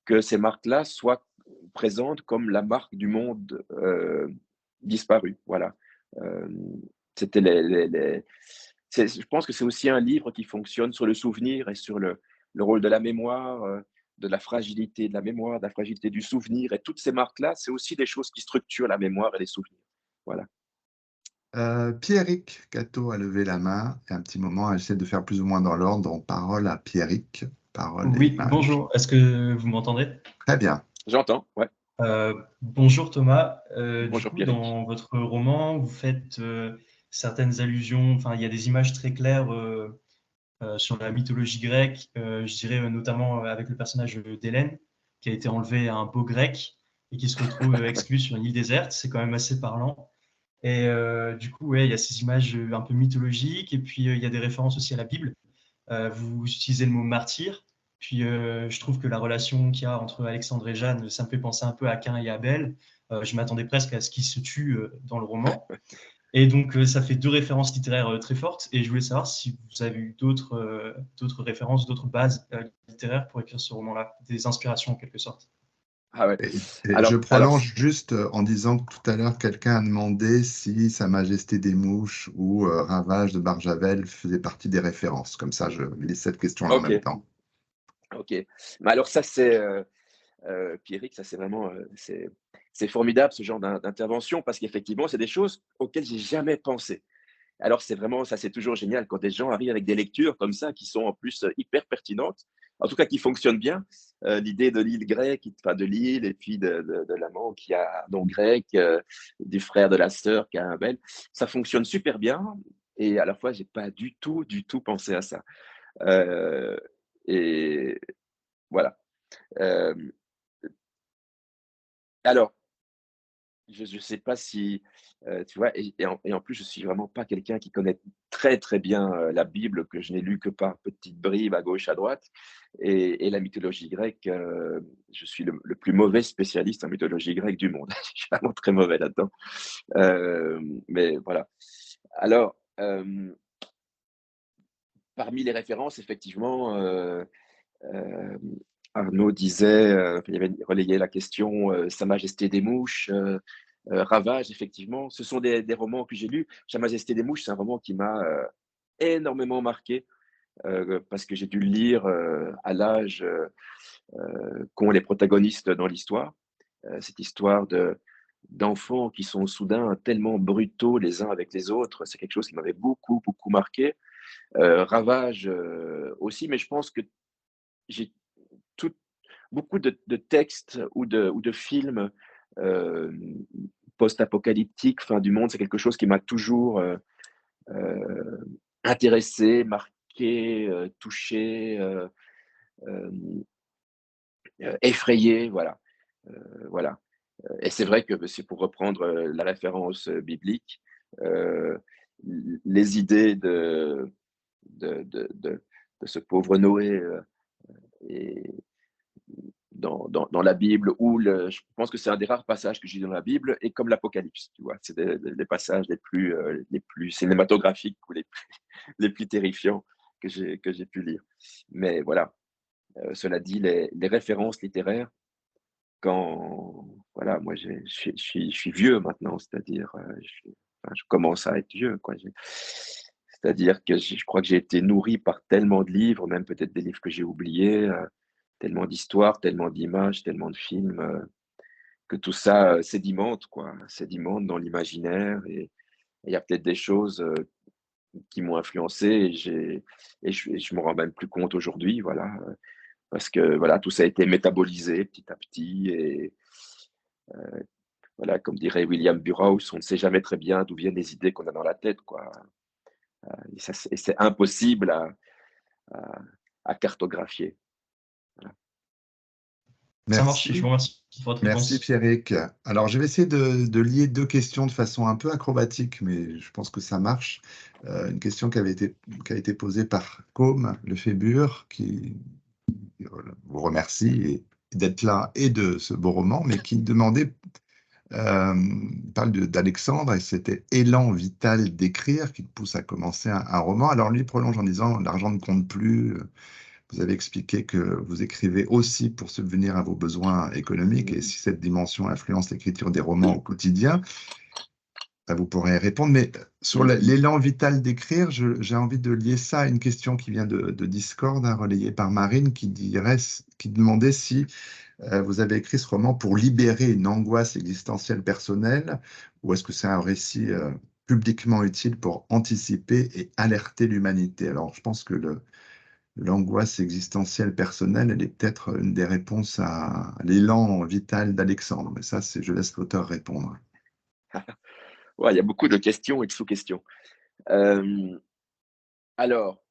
que ces marques-là soient présentes comme la marque du monde disparu. Voilà. C'était je pense que c'est aussi un livre qui fonctionne sur le souvenir et sur le rôle de la mémoire, de la fragilité de la mémoire, de la fragilité du souvenir. Et toutes ces marques-là, c'est aussi des choses qui structurent la mémoire et les souvenirs. Voilà. Pierrick Cato a levé la main et un petit moment, elle essaie de faire plus ou moins dans l'ordre. Donc, parole à Pierrick, parole et Oui, image. bonjour. Est-ce que vous m'entendez? Très bien. J'entends, ouais. Bonjour Thomas. Du Bonjour coup, Pierrick. dans votre roman, vous faites certaines allusions, enfin, il y a des images très claires sur la mythologie grecque, je dirais notamment avec le personnage d'Hélène, qui a été enlevée à un beau grec et qui se retrouve exclue sur une île déserte. C'est quand même assez parlant. Et du coup, ouais, il y a ces images un peu mythologiques, et puis il y a des références aussi à la Bible. Vous utilisez le mot martyr, puis je trouve que la relation qu'il y a entre Alexandre et Jeanne, ça me fait penser un peu à Cain et Abel. Je m'attendais presque à ce qu'ils se tuent dans le roman. Et donc, ça fait deux références littéraires très fortes. Et je voulais savoir si vous avez eu d'autres références, d'autres bases littéraires pour écrire ce roman-là, des inspirations en quelque sorte. Ah ouais. Et je Alors, prolonge juste en disant que tout à l'heure, quelqu'un a demandé si Sa Majesté des Mouches ou Ravage de Barjavel faisait partie des références. Comme ça, je lis cette question-là en ok, même temps. ok. Mais alors ça, c'est Pierrick, ça c'est vraiment c'est formidable ce genre d'intervention parce qu'effectivement, c'est des choses auxquelles j'ai jamais pensé. Alors c'est vraiment, ça c'est toujours génial quand des gens arrivent avec des lectures comme ça qui sont en plus hyper pertinentes, en tout cas qui fonctionnent bien. L'idée de l'île grecque, enfin de l'île et puis de l'amant qui a un nom grec, du frère de la sœur qui a un bel, ça fonctionne super bien et à la fois j'ai pas du tout pensé à ça. Euh, Et voilà. Alors, je ne sais pas si, tu vois, et en plus, je suis vraiment pas quelqu'un qui connaît très, très bien la Bible, que je n'ai lu que par petites bribes à gauche, à droite. Et la mythologie grecque, je suis le plus mauvais spécialiste en mythologie grecque du monde. Je suis vraiment très mauvais là-dedans. Mais voilà. Alors, parmi les références, effectivement, Arnaud disait, il avait relayé la question, Sa Majesté des Mouches, Ravage, effectivement. Ce sont des romans que j'ai lus. Sa Majesté des Mouches, c'est un roman qui m'a énormément marqué, parce que j'ai dû le lire à l'âge qu'ont les protagonistes dans l'histoire. Cette histoire d'enfants qui sont soudain tellement brutaux les uns avec les autres, c'est quelque chose qui m'avait beaucoup, beaucoup marqué. Ravage aussi, mais je pense que j'ai tout, beaucoup de textes ou de films euh, post-apocalyptiques, fin du monde, c'est quelque chose qui m'a toujours euh, intéressé, marqué, touché, euh, effrayé, voilà. Voilà. Et c'est vrai que c'est pour reprendre la référence biblique, euh, les idées de ce pauvre Noé et dans la Bible, je pense que c'est un des rares passages que j'ai dans la Bible, et comme l'Apocalypse, tu vois, c'est des passages les plus cinématographiques ou les plus terrifiants que j'ai pu lire. Mais voilà, cela dit, les références littéraires, quand, voilà, moi je suis vieux maintenant, c'est-à-dire, je commence à être vieux, quoi. C'est-à-dire que je crois que j'ai été nourri par tellement de livres, même peut-être des livres que j'ai oubliés, tellement d'histoires, tellement d'images, tellement de films, que tout ça sédimente, quoi, sédimente dans l'imaginaire. Et il y a peut-être des choses qui m'ont influencé, et je me rends même plus compte aujourd'hui, voilà, parce que voilà, tout ça a été métabolisé petit à petit. Et voilà, comme dirait William Burroughs, on ne sait jamais très bien d'où viennent les idées qu'on a dans la tête, quoi. Et c'est impossible à, à cartographier. Voilà. Ça marche, je Merci. vous remercie pour votre Merci réponse. Pierrick. Alors, je vais essayer de lier deux questions de façon un peu acrobatique, mais je pense que ça marche. Une question qui a été posée par Com Lefébure, qui vous remercie d'être là et de ce beau roman, mais qui demandait, parle d'Alexandre et c'était élan vital d'écrire qui te pousse à commencer un roman. Alors, lui prolonge en disant, l'argent ne compte plus. Vous avez expliqué que vous écrivez aussi pour subvenir à vos besoins économiques, et si cette dimension influence l'écriture des romans au quotidien, vous pourrez répondre. Mais sur l'élan vital d'écrire, j'ai envie de lier ça à une question qui vient de Discord, relayée par Marine, qui demandait si vous avez écrit ce roman pour libérer une angoisse existentielle personnelle, ou est-ce que c'est un récit publiquement utile pour anticiper et alerter l'humanité. Alors, je pense que l'angoisse existentielle personnelle, elle est peut-être une des réponses à l'élan vital d'Alexandre. Mais ça, je laisse l'auteur répondre. Ouais, il y a beaucoup de questions et de sous-questions. Alors,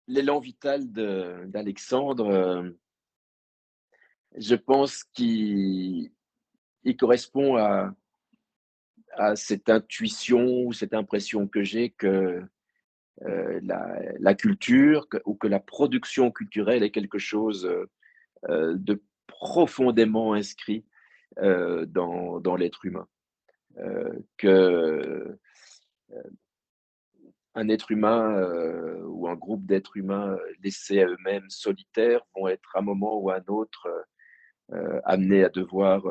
l'élan vital d'Alexandre, je pense qu'il correspond à cette intuition ou cette impression que j'ai que la culture ou que la production culturelle est quelque chose de profondément inscrit dans l'être humain. Que un être humain ou un groupe d'êtres humains laissés à eux-mêmes, solitaires, vont être à un moment ou à un autre amenés à devoir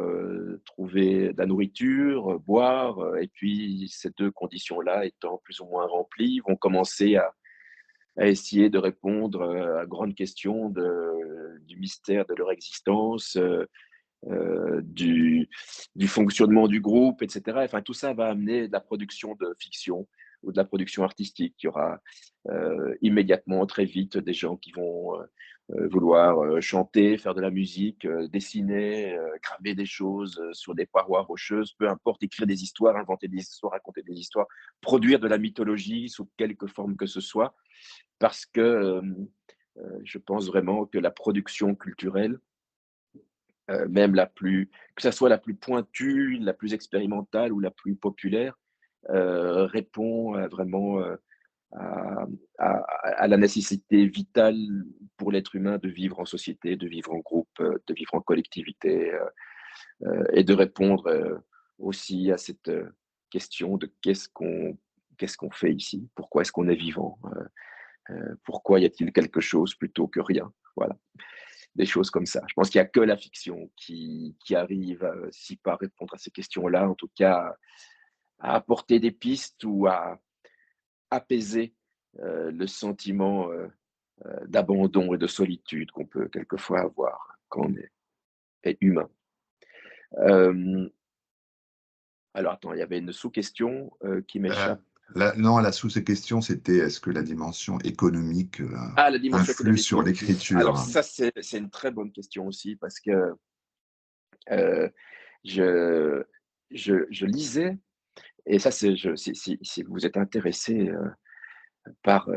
trouver de la nourriture, boire, et puis ces deux conditions-là étant plus ou moins remplies, vont commencer à essayer de répondre à grandes questions du mystère de leur existence, du fonctionnement du groupe, etc. Enfin, tout ça va amener de la production de fiction ou de la production artistique. Il y aura immédiatement, très vite, des gens qui vont vouloir chanter, faire de la musique, dessiner, graver des choses sur des parois rocheuses, peu importe, écrire des histoires, inventer des histoires, raconter des histoires, produire de la mythologie sous quelque forme que ce soit, parce que je pense vraiment que la production culturelle, même que ça soit la plus pointue, la plus expérimentale ou la plus populaire, répond vraiment à, à la nécessité vitale pour l'être humain de vivre en société, de vivre en groupe, de vivre en collectivité, et de répondre aussi à cette question de qu'est-ce qu'on fait ici, pourquoi est-ce qu'on est vivant, pourquoi y a-t-il quelque chose plutôt que rien, voilà, des choses comme ça. Je pense qu'il n'y a que la fiction qui arrive, si pas à répondre à ces questions-là, en tout cas à apporter des pistes ou à apaiser le sentiment d'abandon et de solitude qu'on peut quelquefois avoir quand on est humain. Alors attends, il y avait une sous-question qui m'échappe. Non, la sous-question, c'était est-ce que la dimension économique La dimension influe économique, sur oui. l'écriture? Alors ça, c'est une très bonne question aussi parce que je lisais, et ça, si vous êtes intéressé par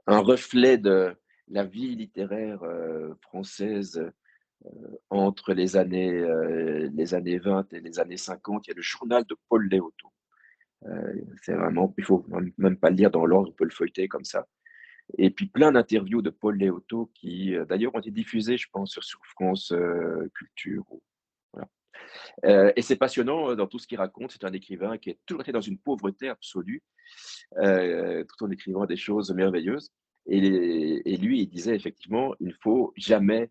un reflet de la vie littéraire française entre les années 20 et les années 50, il y a le journal de Paul Léotot. C'est vraiment, il faut même pas le lire dans l'ordre, on peut le feuilleter comme ça. Et puis plein d'interviews de Paul Léotot qui, d'ailleurs, ont été diffusées, je pense, sur France Culture. Voilà. Et c'est passionnant dans tout ce qu'il raconte. C'est un écrivain qui a toujours été dans une pauvreté absolue, tout en écrivant des choses merveilleuses. Et lui, il disait effectivement, il ne faut jamais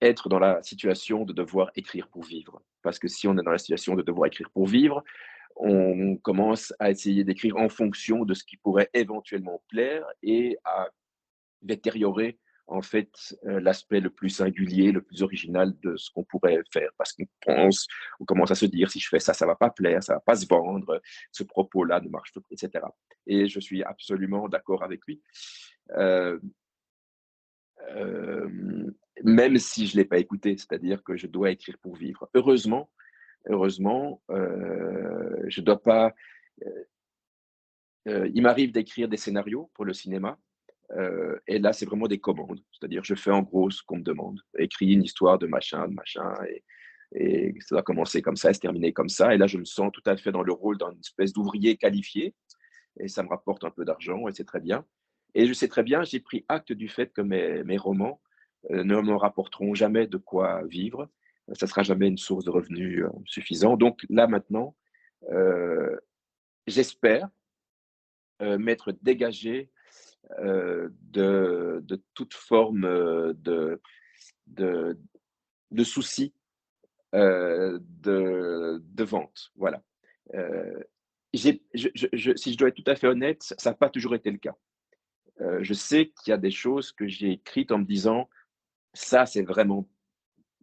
être dans la situation de devoir écrire pour vivre. Parce que si on est dans la situation de devoir écrire pour vivre, on commence à essayer d'écrire en fonction de ce qui pourrait éventuellement plaire et à détériorer en fait l'aspect le plus singulier, le plus original de ce qu'on pourrait faire. Parce on commence à se dire, si je fais ça, ça va pas plaire, ça va pas se vendre, ce propos-là ne marche pas, etc. Et je suis absolument d'accord avec lui. Même si je ne l'ai pas écouté, c'est-à-dire que je dois écrire pour vivre. Heureusement, je ne dois pas. Il m'arrive d'écrire des scénarios pour le cinéma, et là, c'est vraiment des commandes. C'est-à-dire, je fais en gros ce qu'on me demande. Écrire une histoire de machin, et ça doit commencer comme ça et se terminer comme ça. Et là, je me sens tout à fait dans le rôle d'une espèce d'ouvrier qualifié, et ça me rapporte un peu d'argent, et c'est très bien. Et je sais très bien, j'ai pris acte du fait que mes romans ne me rapporteront jamais de quoi vivre. Ça ne sera jamais une source de revenus suffisant. Donc là, maintenant, j'espère m'être dégagé de toute forme de soucis de vente. Voilà. Si je dois être tout à fait honnête, ça n'a pas toujours été le cas. Je sais qu'il y a des choses que j'ai écrites en me disant, ça, c'est vraiment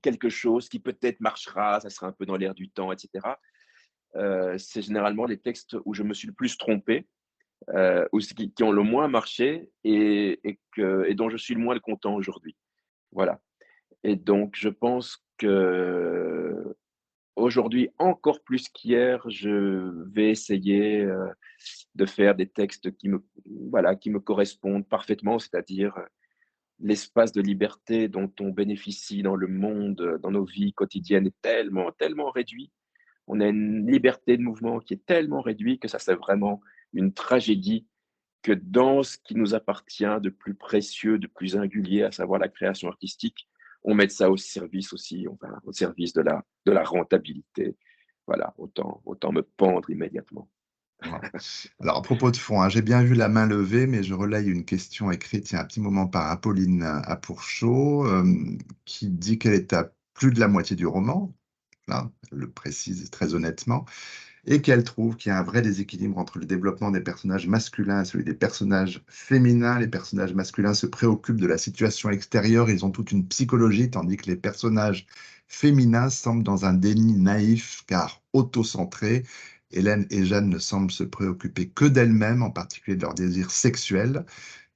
quelque chose qui peut-être marchera, ça sera un peu dans l'air du temps, etc. C'est généralement les textes où je me suis le plus trompé, ou qui ont le moins marché et dont je suis le moins content aujourd'hui. Voilà. Et donc, je pense que aujourd'hui, encore plus qu'hier, je vais essayer de faire des textes qui me correspondent parfaitement, c'est-à-dire l'espace de liberté dont on bénéficie dans le monde, dans nos vies quotidiennes est tellement, tellement réduit. On a une liberté de mouvement qui est tellement réduite que ça, c'est vraiment une tragédie que dans ce qui nous appartient de plus précieux, de plus singulier, à savoir la création artistique, on mette ça au service aussi, au service de la rentabilité. Voilà, autant me pendre immédiatement. Alors, à propos de fond, j'ai bien vu la main levée, mais je relaye une question écrite il y a un petit moment par Apolline Apourchaud, qui dit qu'elle est à plus de la moitié du roman, là, elle le précise très honnêtement, et qu'elle trouve qu'il y a un vrai déséquilibre entre le développement des personnages masculins et celui des personnages féminins. Les personnages masculins se préoccupent de la situation extérieure, ils ont toute une psychologie, tandis que les personnages féminins semblent dans un déni naïf, car auto-centré. Hélène et Jeanne ne semblent se préoccuper que d'elles-mêmes, en particulier de leur désir sexuel.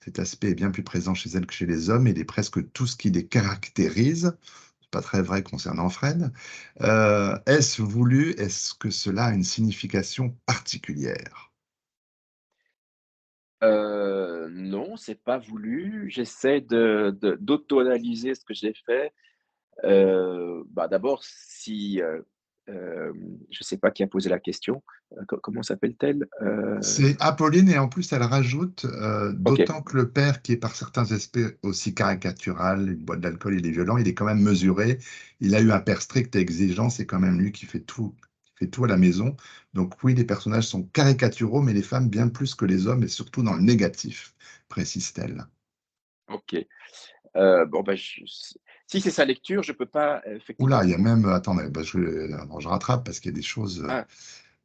Cet aspect est bien plus présent chez elles que chez les hommes, et il est presque tout ce qui les caractérise. C'est pas très vrai concernant Fred. Est-ce voulu? Est-ce que cela a une signification particulière? Non, c'est pas voulu. J'essaie d'auto-analyser ce que j'ai fait. Bah, d'abord, si, je sais pas qui a posé la question, comment s'appelle-t-elle? C'est Apolline, et en plus, elle rajoute, OK, d'autant que le père, qui est par certains aspects aussi caricatural, il boit de l'alcool, il est violent, il est quand même mesuré. Il a eu un père strict et exigeant, c'est quand même lui qui fait tout à la maison. Donc oui, les personnages sont caricaturaux, mais les femmes bien plus que les hommes, et surtout dans le négatif, précise-t-elle. OK. Bon, bah, si c'est sa lecture, je peux pas Oula, effectivement il y a vous même, attendez, bah, alors, je rattrape parce qu'il y a des choses. ah,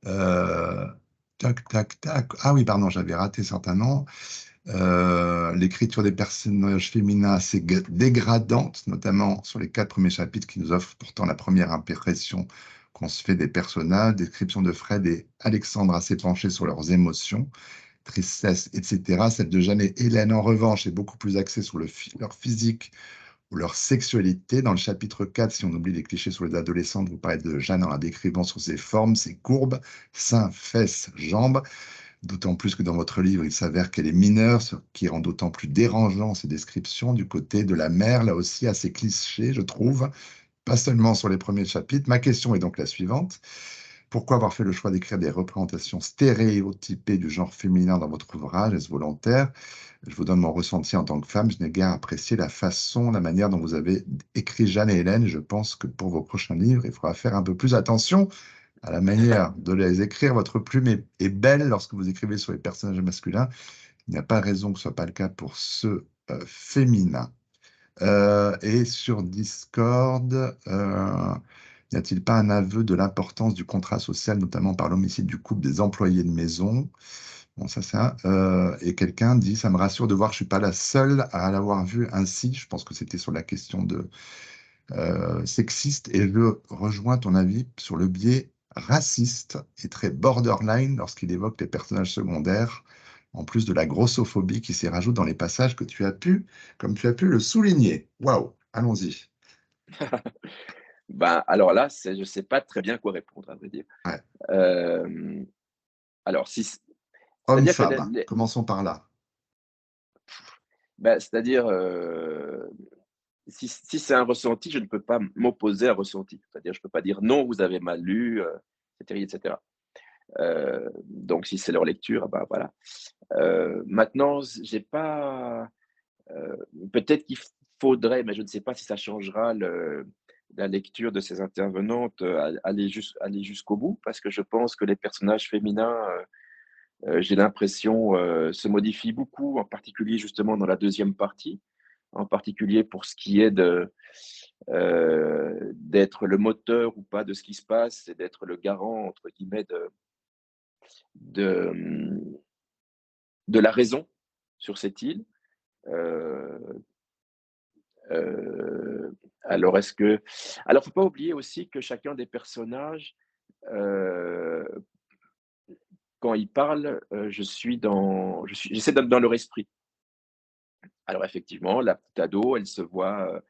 Euh, tac, tac, tac. Ah oui, pardon, j'avais raté certains noms. L'écriture des personnages féminins assez dégradante, notamment sur les 4 premiers chapitres qui nous offrent pourtant la première impression qu'on se fait des personnages. Description de Fred et Alexandre assez penchés sur leurs émotions, tristesse, etc. Celle de Jeanne et Hélène, en revanche, est beaucoup plus axée sur leur physique ou leur sexualité. Dans le chapitre 4, si on oublie les clichés sur les adolescentes, vous parlez de Jeanne en la décrivant sur ses formes, ses courbes, seins, fesses, jambes. D'autant plus que dans votre livre, il s'avère qu'elle est mineure, ce qui rend d'autant plus dérangeant ces descriptions. Du côté de la mère, là aussi, assez cliché, je trouve, pas seulement sur les premiers chapitres. Ma question est donc la suivante. Pourquoi avoir fait le choix d'écrire des représentations stéréotypées du genre féminin dans votre ouvrage? Est-ce volontaire? Je vous donne mon ressenti en tant que femme. Je n'ai guère apprécié la façon, la manière dont vous avez écrit Jeanne et Hélène. Je pense que pour vos prochains livres, il faudra faire un peu plus attention à la manière de les écrire. Votre plume est belle lorsque vous écrivez sur les personnages masculins. Il n'y a pas raison que ce ne soit pas le cas pour ceux féminins. Et sur Discord, n'y a-t-il pas un aveu de l'importance du contrat social, notamment par l'homicide du couple des employés de maison? Bon, ça, c'est un. Et quelqu'un dit, ça me rassure de voir que je ne suis pas la seule à l'avoir vu ainsi. Je pense que c'était sur la question de sexiste. Et je rejoins ton avis sur le biais raciste et très borderline lorsqu'il évoque les personnages secondaires, en plus de la grossophobie qui s'y rajoute dans les passages que tu as pu, comme tu as pu le souligner. Waouh, allons-y. bah, alors là, je sais pas très bien quoi répondre, à vrai dire. Ouais. Hem, alors si c c'est-à-dire que Homme-femme, commençons par là. bah, c'est-à-dire, si c'est un ressenti, je ne peux pas m'opposer à un ressenti. C'est-à-dire, je ne peux pas dire: «Non, vous avez mal lu, et cetera». Donc si c'est leur lecture, bah, voilà. Maintenant, j'ai pas, heu, peut-être qu'il faudrait, mais je ne sais pas si ça changera la lecture de ces intervenantes, aller jusqu'au bout, parce que je pense que les personnages féminins, j'ai l'impression, se modifient beaucoup, en particulier justement dans la deuxième partie, en particulier pour ce qui est d'être le moteur ou pas de ce qui se passe et d'être le «garant» entre guillemets de, mmh, de la raison sur cette île. Heu alors est-ce que alors faut pas oublier aussi que chacun des personnages, heu, quand ils parlent, j'essaie d'être dans leur esprit. Alors effectivement, la petite ado, elle se voit,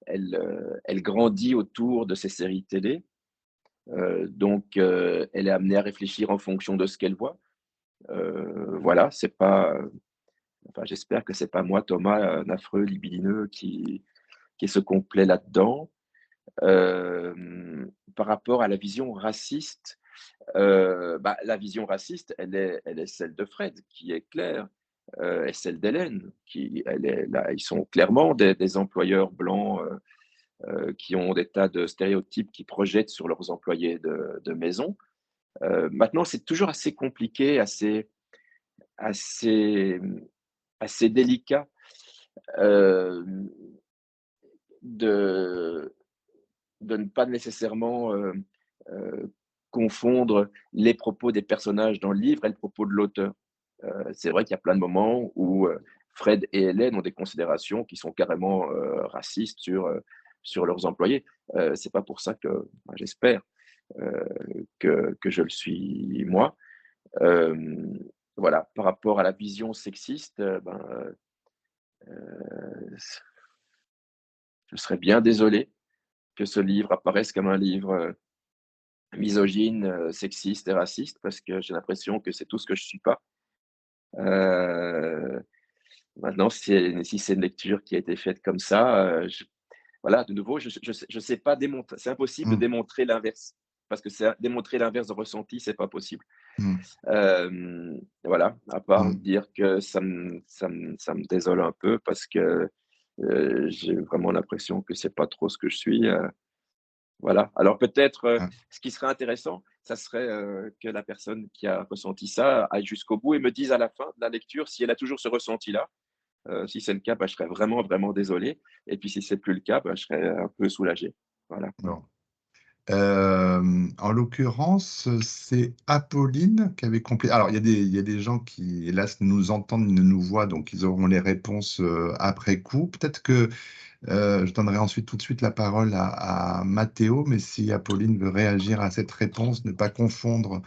elle grandit autour de ces séries télé, donc elle est amenée à réfléchir en fonction de ce qu'elle voit. Voilà, c'est pas, enfin j'espère que c'est pas moi, Thomas, un affreux libidineux qui se complaît là-dedans. Par rapport à la vision raciste, bah, la vision raciste, elle est celle de Fred, qui est claire, et celle d'Hélène, qui elle est là, ils sont clairement des employeurs blancs, qui ont des tas de stéréotypes qui projettent sur leurs employés de maison. Maintenant, c'est toujours assez compliqué, assez, assez délicat, hem, de ne pas nécessairement, confondre les propos des personnages dans le livre et le propos de l'auteur. C'est vrai qu'il y a plein de moments où, Fred et Hélène ont des considérations qui sont carrément, racistes sur leurs employés. C'est pas pour ça que, enfin, j'espère, heu, que je le suis moi. Hem, voilà, par rapport à la vision sexiste, je serais bien désolé que ce livre apparaisse comme un livre, misogyne, sexiste et raciste, parce que j'ai l'impression que c'est tout ce que je suis pas. Maintenant, si c'est une lecture qui a été faite comme ça, voilà, de nouveau, je sais pas démontrer. C'est impossible de Mm. démontrer l'inverse, parce que démontrer l'inverse de ressenti, c'est pas possible. Mm. Voilà, à part Mm. dire que ça me désole un peu parce que j'ai vraiment l'impression que c'est pas trop ce que je suis. Voilà. Alors peut-être, Ah. ce qui serait intéressant, ça serait que la personne qui a ressenti ça aille jusqu'au bout et me dise à la fin de la lecture si elle a toujours ce ressenti-là. Si c'est le cas, bah, je serais vraiment, vraiment désolé. Et puis si c'est plus le cas, bah, je serais un peu soulagé. Voilà. Bon. En l'occurrence, c'est Apolline qui avait complété. Alors, il y a des gens qui, hélas, nous entendent, ne nous voient, donc ils auront les réponses après coup. Peut-être que je donnerai ensuite tout de suite la parole à Mathéo, mais si Apolline veut réagir à cette réponse, ne pas confondre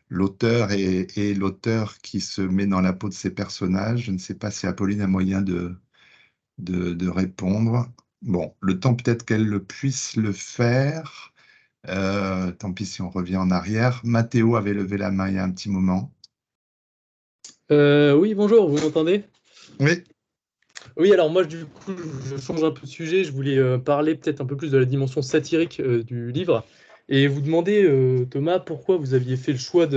l'auteur et l'auteur qui se met dans la peau de ses personnages. Je ne sais pas si Apolline a moyen de répondre. Bon, le temps peut-être qu'elle puisse le faire. Tant pis si on revient en arrière. Mathéo avait levé la main il y a un petit moment. Oui, bonjour, vous m'entendez? Oui, Oui, alors moi, du coup, je change un peu de sujet. Je voulais parler peut-être un peu plus de la dimension satirique du livre et vous demander, Thomas, pourquoi vous aviez fait le choix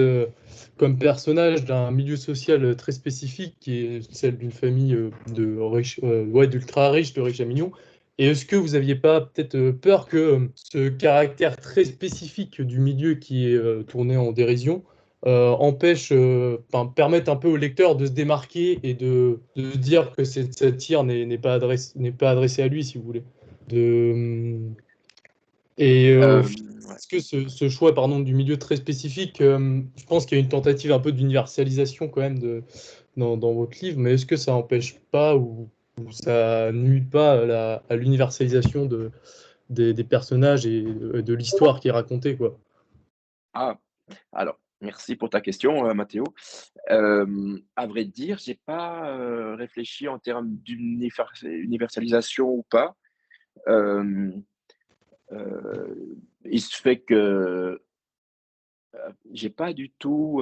comme personnage d'un milieu social très spécifique qui est celle d'une famille d'ultra riches, de riches à millions. Et est-ce que vous n'aviez pas peut-être peur que ce caractère très spécifique du milieu qui est tourné en dérision permettent un peu au lecteur de se démarquer et de dire que cette satire n'est pas adressée à lui, si vous voulez. Ouais. Est-ce que ce choix du milieu très spécifique, je pense qu'il y a une tentative un peu d'universalisation quand même dans votre livre, mais est-ce que ça n'empêche pas ou ça nuit pas à l'universalisation des personnages et de l'histoire qui est racontée, quoi? Ah, alors, merci pour ta question, Mathéo. À vrai dire, j'ai pas réfléchi en termes d'universalisation ou pas. Hem, il se fait que j'ai pas du tout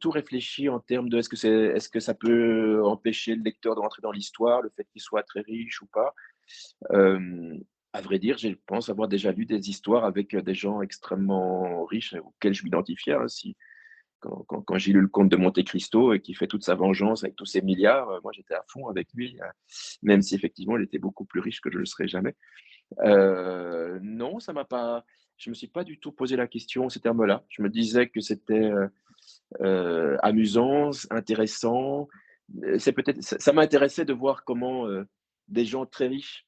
réfléchi en termes de est-ce que ça peut empêcher le lecteur de rentrer dans l'histoire, le fait qu'il soit très riche ou pas? À vrai dire, je pense avoir déjà lu des histoires avec, des gens extrêmement riches auxquels je m'identifiais, hein. Si quand j'ai lu le Comte de Monte-Cristo et qu'il fait toute sa vengeance avec tous ses milliards, moi j'étais à fond avec lui, même si effectivement il était beaucoup plus riche que je le serai jamais. Non, ça m'a pas je me suis pas du tout posé la question, ces termes-là. Je me disais que c'était, amusant, intéressant. C'est peut-être ça m'intéressait de voir comment, des gens très riches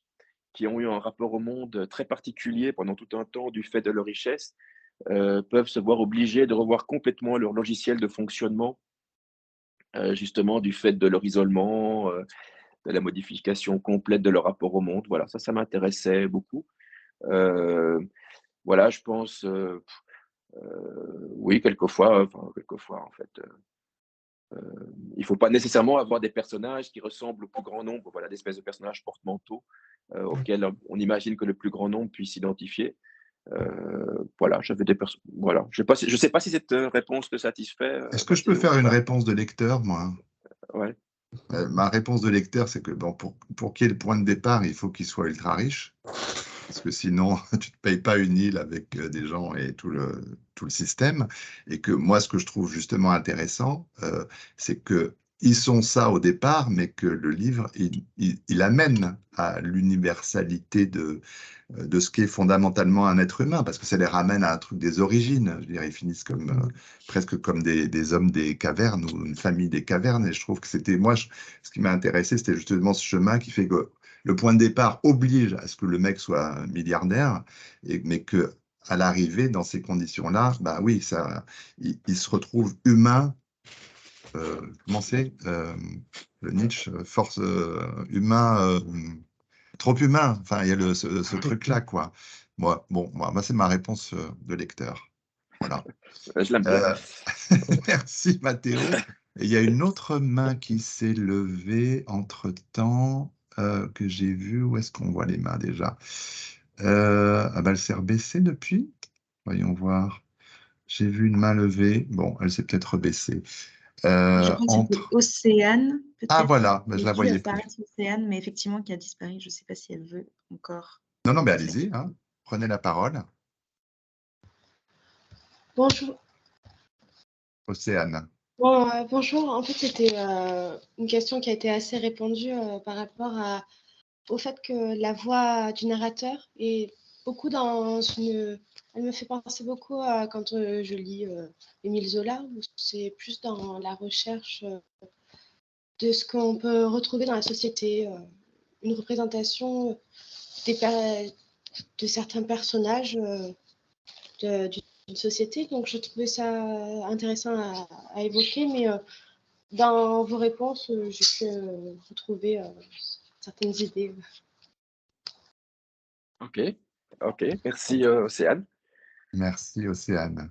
qui ont eu un rapport au monde très particulier pendant tout un temps du fait de leur richesse, peuvent se voir obligés de revoir complètement leur logiciel de fonctionnement, justement du fait de leur isolement, de la modification complète de leur rapport au monde. Voilà, ça m'intéressait beaucoup. Heu, voilà, je pense, oui, quelquefois, en fait, il ne faut pas nécessairement avoir des personnages qui ressemblent au plus grand nombre, voilà, d'espèces de personnages porte-manteaux, auxquels on imagine que le plus grand nombre puisse s'identifier. Voilà, j'avais des personnes. Voilà, je sais pas si cette réponse te satisfait, est-ce que je peux Mathéo, faire ou une pas. réponse de lecteur, moi? Ouais. Ma réponse de lecteur, c'est que bon, pour qu'il y ait le point de départ, il faut qu'il soit ultra riche. Parce que sinon, tu ne te payes pas une île avec des gens et tout le système. Et que moi, ce que je trouve justement intéressant, c'est que ils sont ça au départ, mais que le livre, il amène à l'universalité de ce qui est fondamentalement un être humain, parce que ça les ramène à un truc des origines. Je veux dire, ils finissent comme, presque comme des hommes des cavernes ou une famille des cavernes. Et je trouve que c'était, moi, ce qui m'a intéressé, c'était justement ce chemin qui fait que le point de départ oblige à ce que le mec soit milliardaire, mais que à l'arrivée, dans ces conditions-là, bah oui, il se retrouve humain. Comment c'est le Nietzsche, force humain, trop humain. Enfin, il y a ce truc-là, quoi. Moi, bon, moi, c'est ma réponse de lecteur. Voilà. Je l'aime bien. Euh, Merci, Mathéo. Et il y a une autre main qui s'est levée entre-temps que j'ai vue. Où est-ce qu'on voit les mains déjà? Ah bah, elle s'est rebaissée depuis. Voyons voir. J'ai vu une main levée. Bon, elle s'est peut-être rebaissée. Je crois que c'était entre... Océane, peut-être. Ah voilà, ben, je la J'ai vu voyais plus. apparaître Océane, mais effectivement qui a disparu. Je ne sais pas si elle veut encore. Non, mais allez-y, hein, prenez la parole. Bonjour. Océane. Bonjour. En fait, c'était une question qui a été assez répandue par rapport au fait que la voix du narrateur est beaucoup dans une... Elle me fait penser beaucoup à quand je lis Émile Zola, où c'est plus dans la recherche de ce qu'on peut retrouver dans la société, une représentation de certains personnages d'une société. Donc, je trouvais ça intéressant à évoquer, mais dans vos réponses, j'ai pu retrouver certaines idées. Ok, merci Océane. Merci, Océane.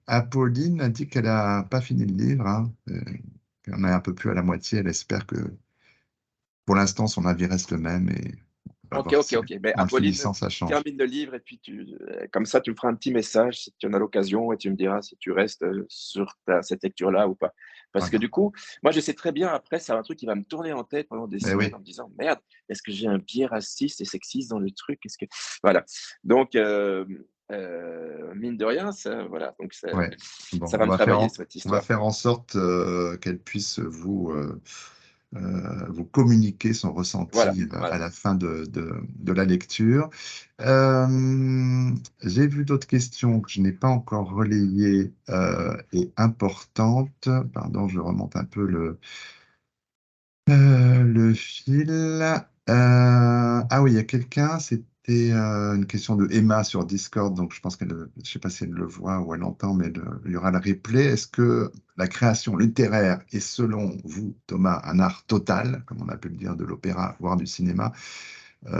Apolline a dit qu'elle n'a pas fini le livre, hein, qu'elle en est un peu plus à la moitié. Elle espère que, pour l'instant, son avis reste le même et on va voir si, Mais en le Apolline, finissant, ça change. termine le livre et puis comme ça, tu me feras un petit message si tu en as l'occasion et tu me diras si tu restes sur cette lecture-là ou pas. Parce que Voilà. du coup, moi, je sais très bien, après, c'est un truc qui va me tourner en tête pendant des semaines oui. en me disant, merde, est-ce que j'ai un biais raciste et sexiste dans le truc? Voilà. Donc, mine de rien, voilà. Donc, Ouais. Bon, ça va me travailler, cette on va histoire. faire en sorte qu'elle puisse vous communiquer son ressenti à la fin de la lecture. J'ai vu d'autres questions que je n'ai pas encore relayées et importantes. Pardon, je remonte un peu le fil. Ah oui, il y a quelqu'un, c'était une question de Emma sur Discord, donc je pense qu'elle, je ne sais pas si elle le voit ou elle l'entend, mais il y aura le replay. Est-ce que la création littéraire est, selon vous, Thomas, un art total, comme on a pu le dire de l'opéra, voire du cinéma,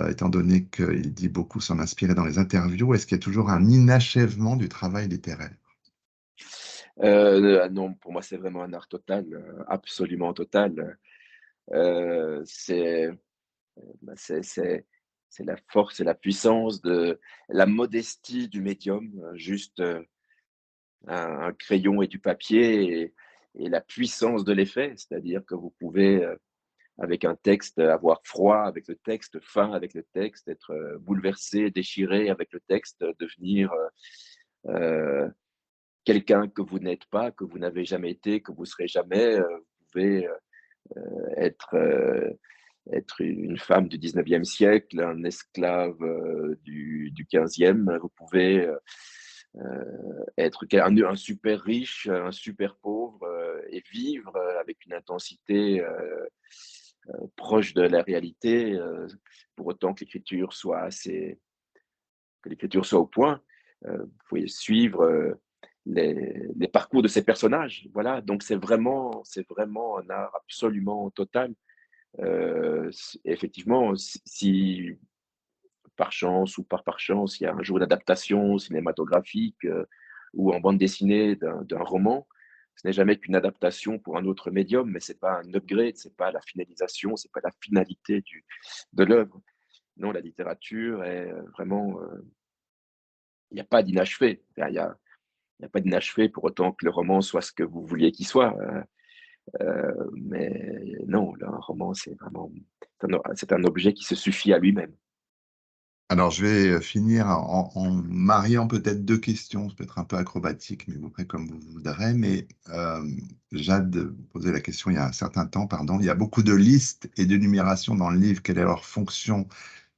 étant donné qu'il dit beaucoup s'en inspirer dans les interviews, est-ce qu'il y a toujours un inachèvement du travail littéraire? Non, pour moi, c'est vraiment un art total, absolument total. C'est la force et la puissance de la modestie du médium, juste un crayon et du papier et la puissance de l'effet, c'est-à-dire que vous pouvez, avec un texte, avoir froid avec le texte, faim avec le texte, être bouleversé, déchiré avec le texte, devenir quelqu'un que vous n'êtes pas, que vous n'avez jamais été, que vous ne serez jamais. Vous pouvez être être une femme du 19e siècle, un esclave du 15e. Vous pouvez être un super riche, un super pauvre et vivre avec une intensité proche de la réalité, pour autant que l'écriture soit au point. Vous pouvez suivre les parcours de ces personnages. Voilà, donc c'est vraiment un art absolument total. Effectivement, si par chance ou par chance, il y a un jour d'adaptation cinématographique ou en bande dessinée d'un roman, ce n'est jamais qu'une adaptation pour un autre médium, mais c'est pas un upgrade, c'est pas la finalisation, c'est pas la finalité de l'œuvre. Non, la littérature est vraiment, il n'y a pas d'inachevé. Il n'y a pas d'inachevé pour autant que le roman soit ce que vous vouliez qu'il soit. Mais non, un roman, c'est un objet qui se suffit à lui-même. Alors, je vais finir en mariant peut-être deux questions, c'est peut-être un peu acrobatique, mais vous ferez comme vous voudrez. Mais Jade posait la question il y a un certain temps, pardon. Il y a beaucoup de listes et de numérations dans le livre. Quelle est leur fonction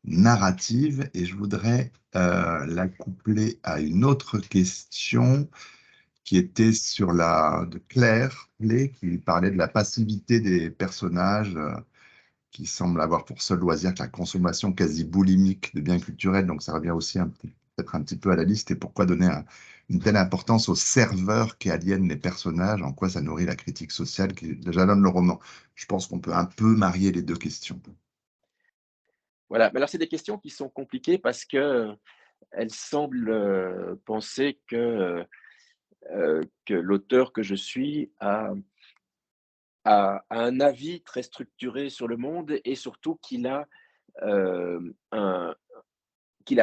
narrative? Et je voudrais la coupler à une autre question qui était sur de Claire Play, qui parlait de la passivité des personnages. Qui semble avoir pour seul loisir que la consommation quasi boulimique de biens culturels. Donc, ça revient aussi peut-être un petit peu à la liste. Et pourquoi donner une telle importance aux serveurs qui aliènent les personnages? En quoi ça nourrit la critique sociale qui jalonne le roman? Je pense qu'on peut un peu marier les deux questions. Voilà, mais alors c'est des questions qui sont compliquées parce que elles semblent penser que l'auteur que je suis a un avis très structuré sur le monde et surtout qu'il a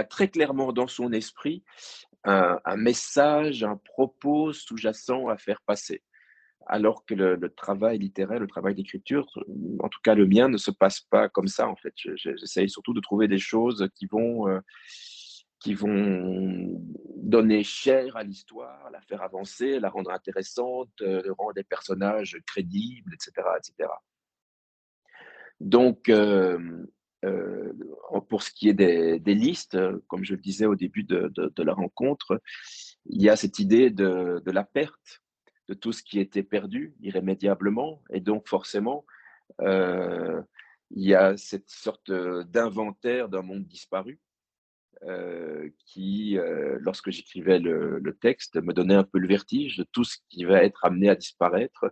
très clairement dans son esprit un message, un propos sous-jacent à faire passer. alors que le travail littéraire, le travail d'écriture, en tout cas le mien, ne se passe pas comme ça en fait. J'essaye surtout de trouver des choses qui vont donner chair à l'histoire, la faire avancer, la rendre intéressante, rendre des personnages crédibles, etc., etc. Donc, pour ce qui est des listes, comme je le disais au début de la rencontre, il y a cette idée de la perte de tout ce qui était perdu irrémédiablement. Et donc, forcément, il y a cette sorte d'inventaire d'un monde disparu qui, lorsque j'écrivais le texte, me donnait un peu le vertige de tout ce qui va être amené à disparaître.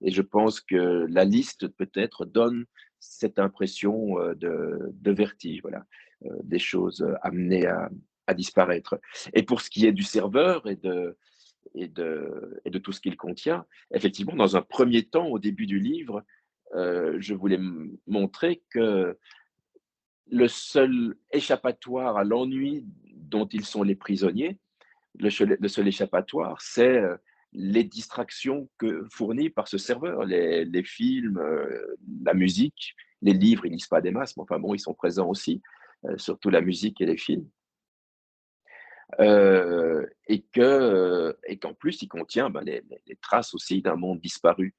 Et je pense que la liste, peut-être, donne cette impression de vertige, voilà, des choses amenées à disparaître. Et pour ce qui est du serveur et de tout ce qu'il contient, effectivement, dans un premier temps, au début du livre, je voulais montrer que le seul échappatoire à l'ennui dont ils sont les prisonniers, le seul échappatoire, c'est les distractions fournies par ce serveur, les films, la musique, les livres, ils ne lisent pas des masses, mais enfin bon, ils sont présents aussi, surtout la musique et les films. Et qu'en plus, il contient les traces aussi d'un monde disparu,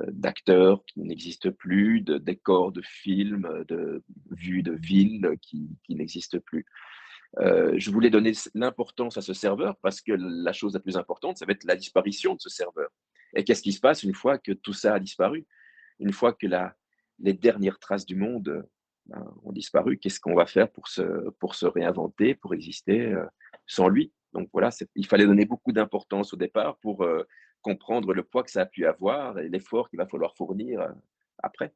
d'acteurs qui n'existent plus, de décors de films, de vues de villes qui n'existent plus. Je voulais donner l'importance à ce serveur parce que la chose la plus importante, ça va être la disparition de ce serveur. Et qu'est-ce qui se passe une fois que tout ça a disparu? Une fois que les dernières traces du monde ont disparu, qu'est-ce qu'on va faire pour se réinventer, pour exister sans lui? Donc voilà, il fallait donner beaucoup d'importance au départ pour comprendre le poids que ça a pu avoir et l'effort qu'il va falloir fournir après.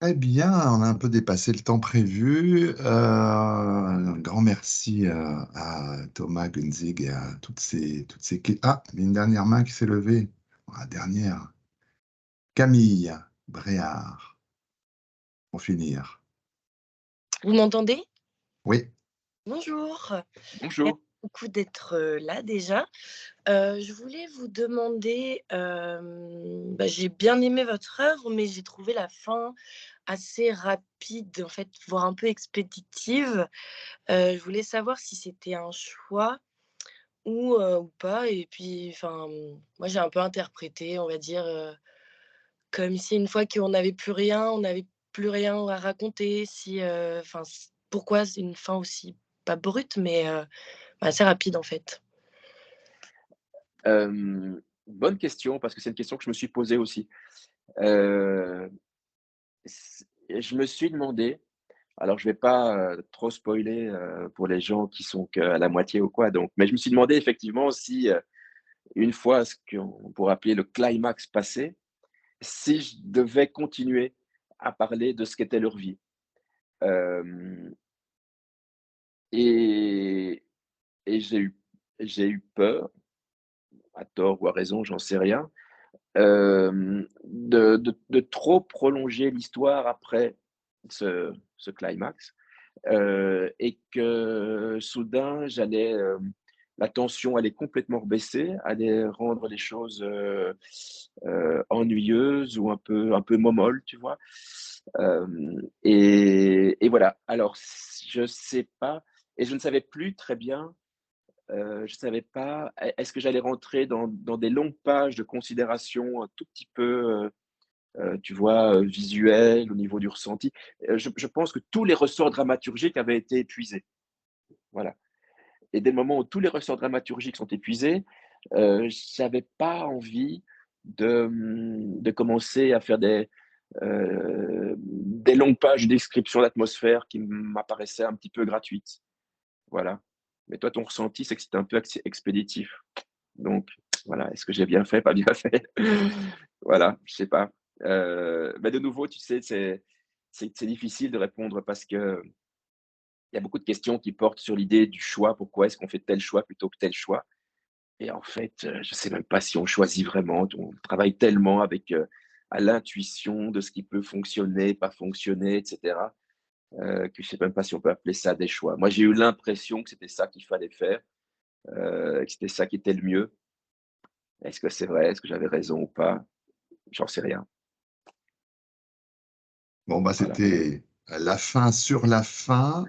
Eh bien, on a un peu dépassé le temps prévu. Un grand merci à Thomas Gunzig et à toutes ces... Ah, il y a une dernière main qui s'est levée. La dernière. Camille Bréard, pour finir. Vous m'entendez? Oui. Bonjour. Bonjour. Merci beaucoup d'être là déjà. Je voulais vous demander, j'ai bien aimé votre œuvre, mais j'ai trouvé la fin assez rapide, en fait, voire un peu expéditive. Je voulais savoir si c'était un choix ou pas. Et puis, enfin, moi, j'ai un peu interprété, on va dire, comme si une fois qu'on n'avait plus rien, on n'avait plus rien à raconter. Si, enfin, pourquoi c'est une fin aussi pas brute, mais assez rapide en fait. Bonne question, parce que c'est une question que je me suis posée aussi. Je me suis demandé, alors je ne vais pas trop spoiler pour les gens qui sont qu'à la moitié ou quoi, donc, mais je me suis demandé effectivement si, une fois ce qu'on pourrait appeler le climax passé, si je devais continuer à parler de ce qu'était leur vie. Et, et j'ai eu peur, à tort ou à raison, j'en sais rien, de trop prolonger l'histoire après ce climax, et que soudain, la tension allait complètement rebaisser, allait rendre les choses ennuyeuses ou un peu momolles, tu vois. Et voilà. Alors, je sais pas, et je ne savais plus très bien. Je ne savais pas, est-ce que j'allais rentrer dans des longues pages de considération un tout petit peu, tu vois, visuelles, au niveau du ressenti. Je pense que tous les ressorts dramaturgiques avaient été épuisés. Voilà. Et dès le moment où tous les ressorts dramaturgiques sont épuisés, je n'avais pas envie de commencer à faire des longues pages de description d'atmosphère qui m'apparaissaient un petit peu gratuites. Voilà. Mais toi, ton ressenti, c'est que c'était un peu expéditif. Donc, voilà, est-ce que j'ai bien fait, pas bien fait? Voilà, je sais pas. Mais de nouveau, tu sais, c'est difficile de répondre parce que il y a beaucoup de questions qui portent sur l'idée du choix. Pourquoi est-ce qu'on fait tel choix plutôt que tel choix? Et en fait, je sais même pas si on choisit vraiment. On travaille tellement avec à l'intuition de ce qui peut fonctionner, pas fonctionner, etc. Que je sais même pas si on peut appeler ça des choix. Moi, j'ai eu l'impression que c'était ça qu'il fallait faire, que c'était ça qui était le mieux. Est-ce que c'est vrai? Est-ce que j'avais raison ou pas? J'en sais rien. Bon, bah, Voilà. c'était la fin sur la fin.